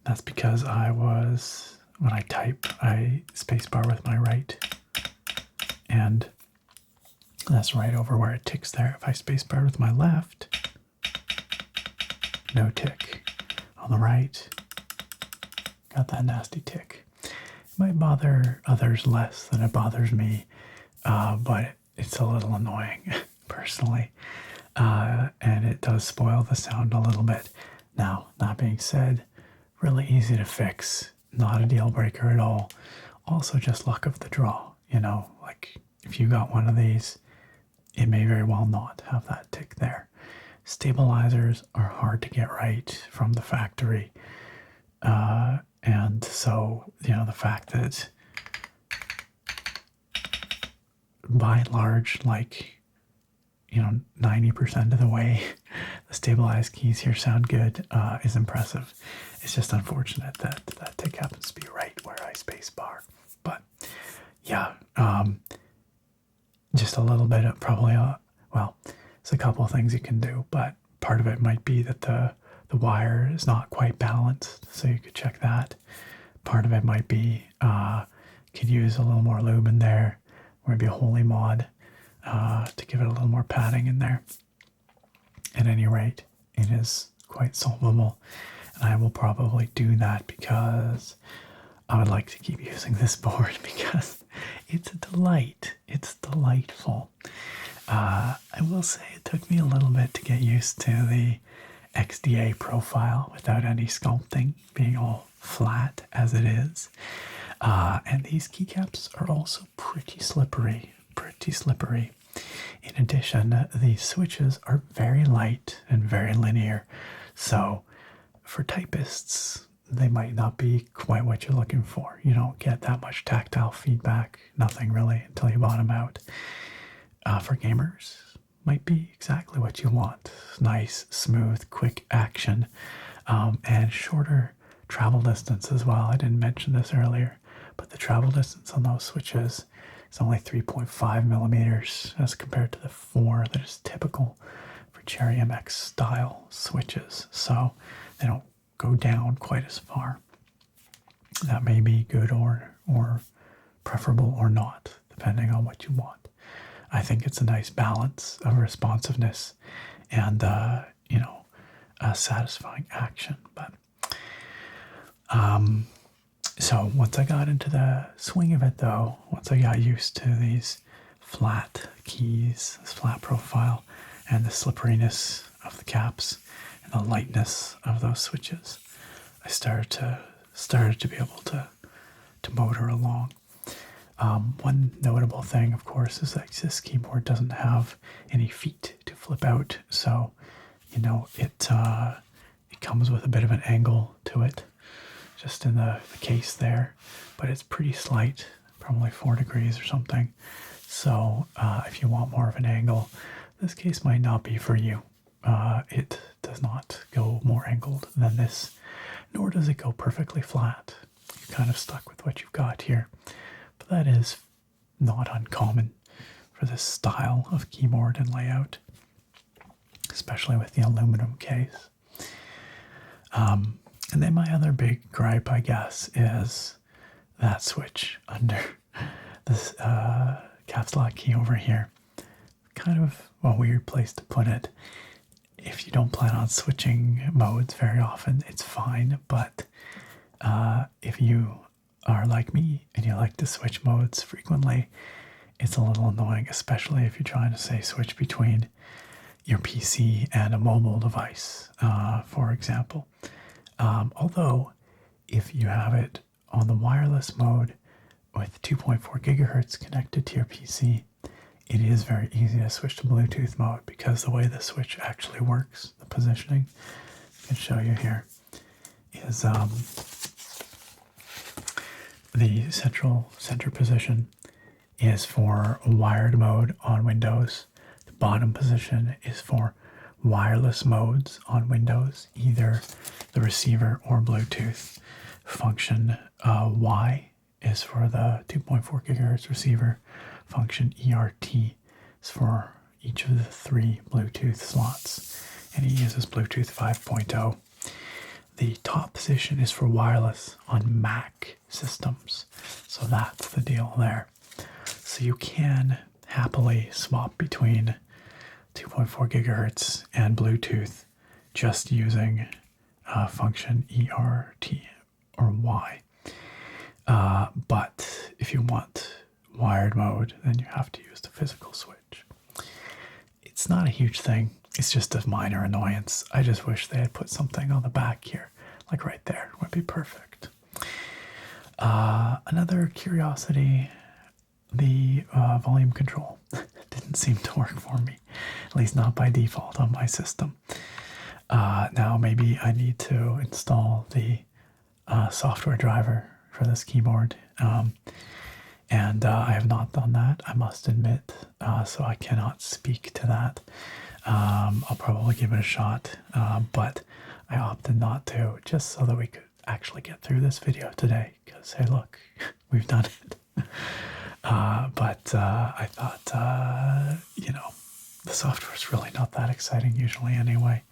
That's because when I type, I spacebar with my right, and that's right over where it ticks there. If I spacebar with my left, no tick. On the right, got that nasty tick. It might bother others less than it bothers me, but it's a little annoying, personally. And it does spoil the sound a little bit. Now, that being said, really easy to fix. Not a deal breaker at all. Also just luck of the draw, like if you got one of these, it may very well not have that tick there. Stabilizers are hard to get right from the factory. And so, the fact that by and large, 90% of the way, the stabilized keys here sound good is impressive. It's just unfortunate that that tick happens to be right where I spacebar. But yeah, just a little bit of probably, it's a couple of things you can do, but part of it might be that the wire is not quite balanced, so you could check that. Part of it might be could use a little more lube in there, or maybe a holy mod to give it a little more padding in there. At any rate, it is quite solvable, and I will probably do that because I would like to keep using this board because it's a delight. It's delightful. I will say it took me a little bit to get used to the XDA profile without any sculpting, being all flat as it is. And these keycaps are also pretty slippery. In addition, the switches are very light and very linear. So for typists, they might not be quite what you're looking for. You don't get that much tactile feedback, nothing really, until you bottom out. For gamers, might be exactly what you want. Nice, smooth, quick action, and shorter travel distance as well. I didn't mention this earlier, but the travel distance on those switches is only 3.5 millimeters as compared to the 4 that is typical for Cherry MX style switches. So they don't go down quite as far. That may be good or preferable or not, depending on what you want. I think it's a nice balance of responsiveness and, you know, a satisfying action. But so once I got into the swing of it, though, once I got used to these flat keys, this flat profile, and the slipperiness of the caps, and the lightness of those switches, I started to be able to motor along. One notable thing, of course, is that this keyboard doesn't have any feet to flip out, so you know it comes with a bit of an angle to it, just in the case there, but it's pretty slight, probably 4 degrees or something. So if you want more of an angle, this case might not be for you. It does not go more angled than this, nor does it go perfectly flat. You're kind of stuck with what you've got here. But that is not uncommon for this style of keyboard and layout, especially with the aluminum case. And then my other big gripe, I guess, is that switch under this caps lock key over here. Kind of a weird place to put it. If you don't plan on switching modes very often, it's fine, but if you are like me and you like to switch modes frequently, it's a little annoying, especially if you're trying to, say, switch between your PC and a mobile device, for example. Although, if you have it on the wireless mode with 2.4 gigahertz connected to your PC, it is very easy to switch to Bluetooth mode, because the way the switch actually works, the positioning, I can show you here, is the center position is for wired mode on Windows. The bottom position is for wireless modes on Windows, either the receiver or Bluetooth. Function Y is for the 2.4 gigahertz receiver. Function ERT is for each of the 3 Bluetooth slots, and it uses Bluetooth 5.0. The top position is for wireless on Mac systems, so that's the deal there. So you can happily swap between 2.4 gigahertz and Bluetooth just using function ERT or Y. But if you want wired mode, then you have to use the physical switch. It's not a huge thing. It's just a minor annoyance. I just wish they had put something on the back here, like right there. Would be perfect. Another curiosity, the volume control didn't seem to work for me, at least not by default on my system. Now maybe I need to install the software driver for this keyboard, and I have not done that, I must admit, so I cannot speak to that. I'll probably give it a shot, but I opted not to, just so that we could actually get through this video today, because hey look, we've done it. But I thought, you know, the software is really not that exciting usually anyway.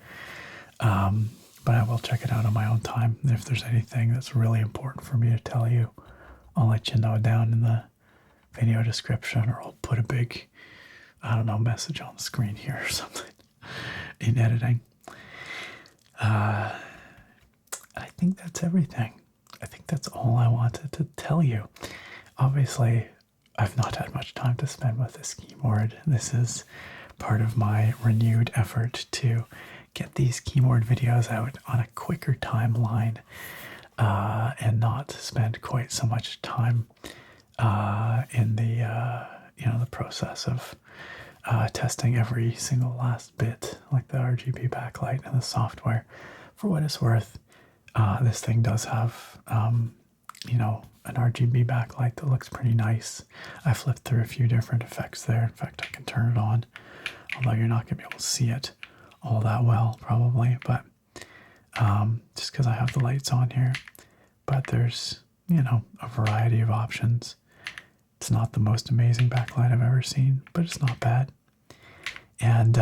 But I will check it out on my own time. And if there's anything that's really important for me to tell you, I'll let you know down in the video description, or I'll put a big, I don't know, message on the screen here or something in editing. I think that's everything. I think that's all I wanted to tell you. Obviously, I've not had much time to spend with this keyboard. This is part of my renewed effort to get these keyboard videos out on a quicker timeline, and not spend quite so much time in the the process of testing every single last bit, like the RGB backlight and the software. For what it's worth, this thing does have an RGB backlight that looks pretty nice. I flipped through a few different effects there. In fact, I can turn it on, although you're not going to be able to see it all that well, probably, but just because I have the lights on here. But there's, a variety of options. It's not the most amazing backlight I've ever seen, but it's not bad. And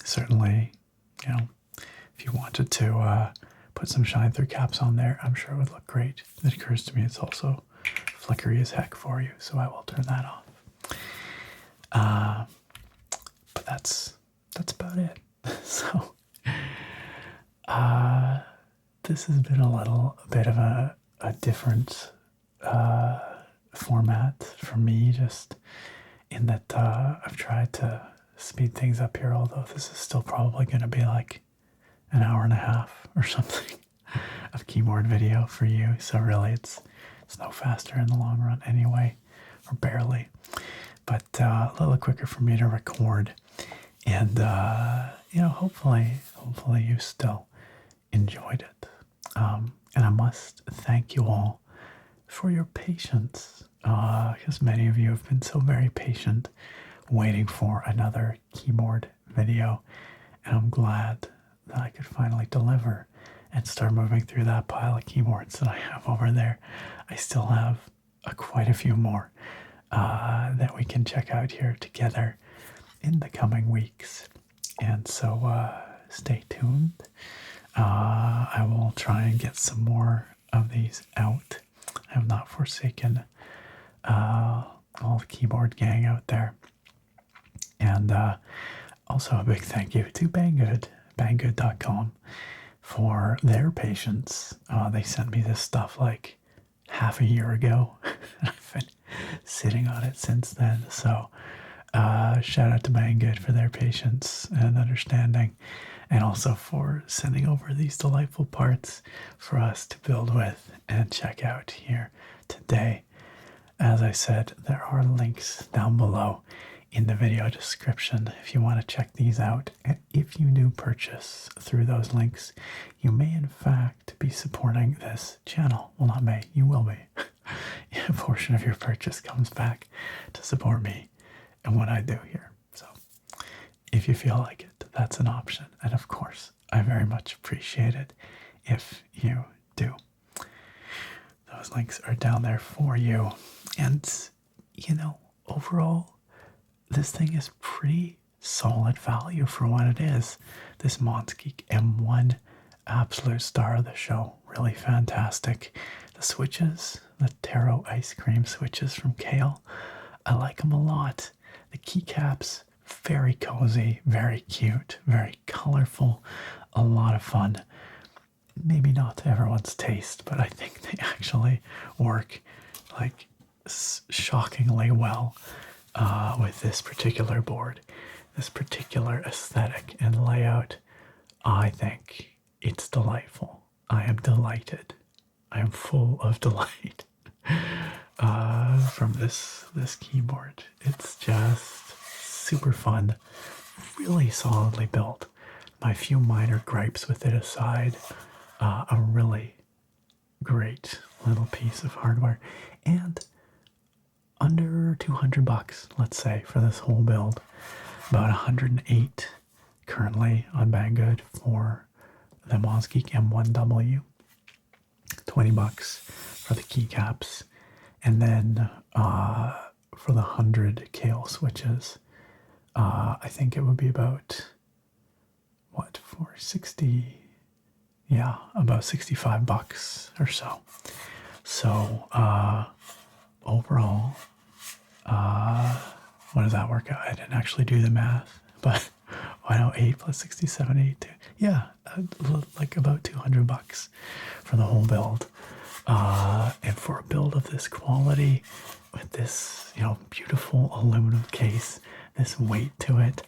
certainly, if you wanted to put some shine through caps on there, I'm sure it would look great. It occurs to me it's also flickery as heck for you, so I will turn that off. But that's about it. So this has been a bit of a different format for me, just in that I've tried to speed things up here, although this is still probably going to be like an hour and a half or something of keyboard video for you. So really it's no faster in the long run anyway, or barely, but a little quicker for me to record. And hopefully you still enjoyed it. And I must thank you all for your patience, because many of you have been so very patient waiting for another keyboard video, and I'm glad that I could finally deliver and start moving through that pile of keyboards that I have over there. I still have quite a few more that we can check out here together in the coming weeks, and so stay tuned. I will try and get some more of these out. I have not forsaken all the keyboard gang out there. And also a big thank you to Banggood.com for their patience. They sent me this stuff like half a year ago. I've been sitting on it since then. So shout out to Banggood for their patience and understanding, and also for sending over these delightful parts for us to build with and check out here today. As I said, there are links down below in the video description if you want to check these out. And if you do purchase through those links, you may in fact be supporting this channel. Well, not may, you will be. A portion of your purchase comes back to support me and what I do here. So if you feel like it, that's an option. And of course, I very much appreciate it if you do. Those links are down there for you. And, overall, this thing is pretty solid value for what it is. This MonsGeek M1, absolute star of the show. Really fantastic. The switches, the Taro Ice Cream switches from 𝒞𝓏𝓎, I like them a lot. The keycaps, very cozy, very cute, very colorful, a lot of fun. Maybe not to everyone's taste, but I think they actually work like shockingly well with this particular board, this particular aesthetic and layout. I think it's delightful. I am delighted. I am full of delight from this keyboard. It's just super fun, really solidly built. My few minor gripes with it aside, a really great little piece of hardware, and under $200, let's say, for this whole build. About 108 currently on Banggood for the MonsGeek M1W. $20 for the keycaps, and then for the 100 𝒞𝓏 switches, I think it would be about for 60. Yeah, about $65 or so. So overall, what does that work out? I didn't actually do the math, but 108 plus 67, 82. Yeah, like about $200 for the whole build. And for a build of this quality, with this, beautiful aluminum case, this weight to it,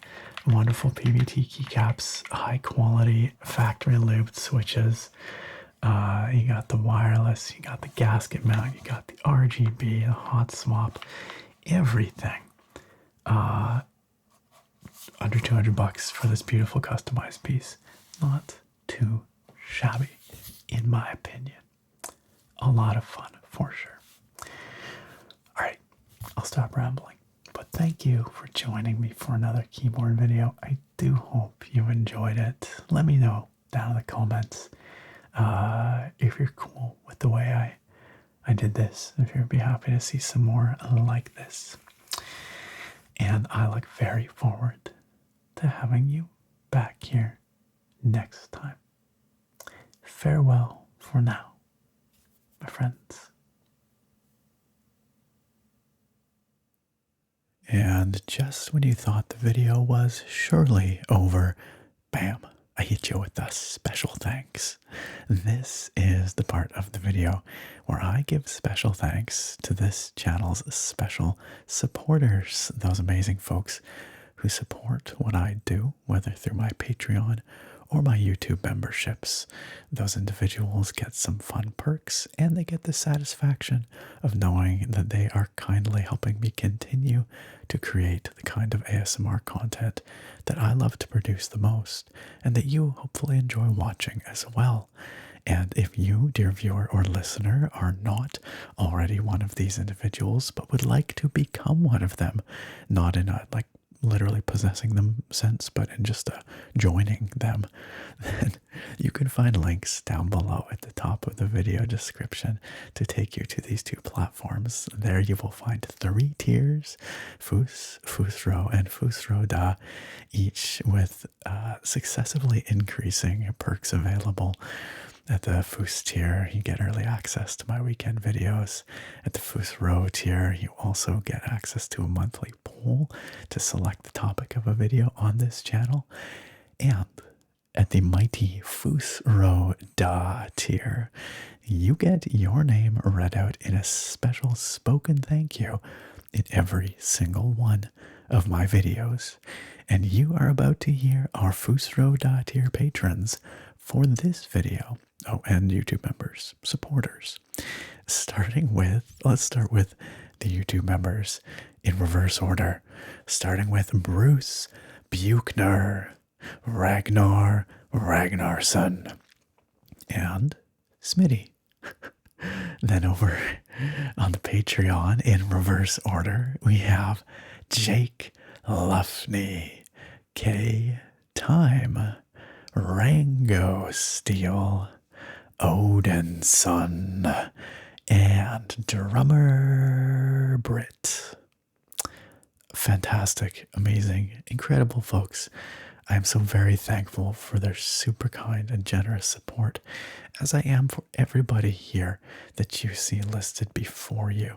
wonderful PVT keycaps, high quality factory lubed switches. You got the wireless, you got the gasket mount, you got the RGB, the hot swap, everything. Under $200 for this beautiful customized piece. Not too shabby, in my opinion. A lot of fun, for sure. All right, I'll stop rambling. But thank you for joining me for another keyboard video. I do hope you enjoyed it. Let me know down in the comments if you're cool with the way I did this. If you'd be happy to see some more like this. And I look very forward to having you back here next time. Farewell for now, my friends. And just when you thought the video was surely over, bam, I hit you with a special thanks. This is the part of the video where I give special thanks to this channel's special supporters, those amazing folks who support what I do, whether through my Patreon or my YouTube memberships. Those individuals get some fun perks, and they get the satisfaction of knowing that they are kindly helping me continue to create the kind of ASMR content that I love to produce the most, and that you hopefully enjoy watching as well. And if you, dear viewer or listener, are not already one of these individuals, but would like to become one of them, not in a literally possessing them sense, but in just joining them, then you can find links down below at the top of the video description to take you to these two platforms. There you will find 3 tiers, Fus, Fusro, and Fusroda, each with successively increasing perks available. At the Fus tier, you get early access to my weekend videos. At the Fusro tier, you also get access to a monthly poll to select the topic of a video on this channel. And at the mighty Fusroda tier, you get your name read out in a special spoken thank you in every single one of my videos. And you are about to hear our Fusroda tier patrons for this video. Oh, and YouTube members, supporters. Let's start with the YouTube members in reverse order. Starting with Bruce Buchner, Ragnar Ragnarsson, and Smitty. Then over on the Patreon in reverse order, we have Jake Luffney, K Time, Rango Steel, Odin Son, and Drummer Brit. Fantastic, amazing, incredible folks. I am so very thankful for their super kind and generous support, as I am for everybody here that you see listed before you.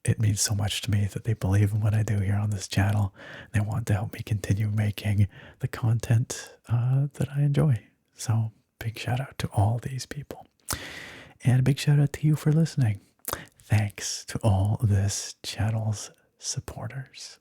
It means so much to me that they believe in what I do here on this channel. They want to help me continue making the content that I enjoy. So big shout out to all these people. And a big shout out to you for listening. Thanks to all this channel's supporters.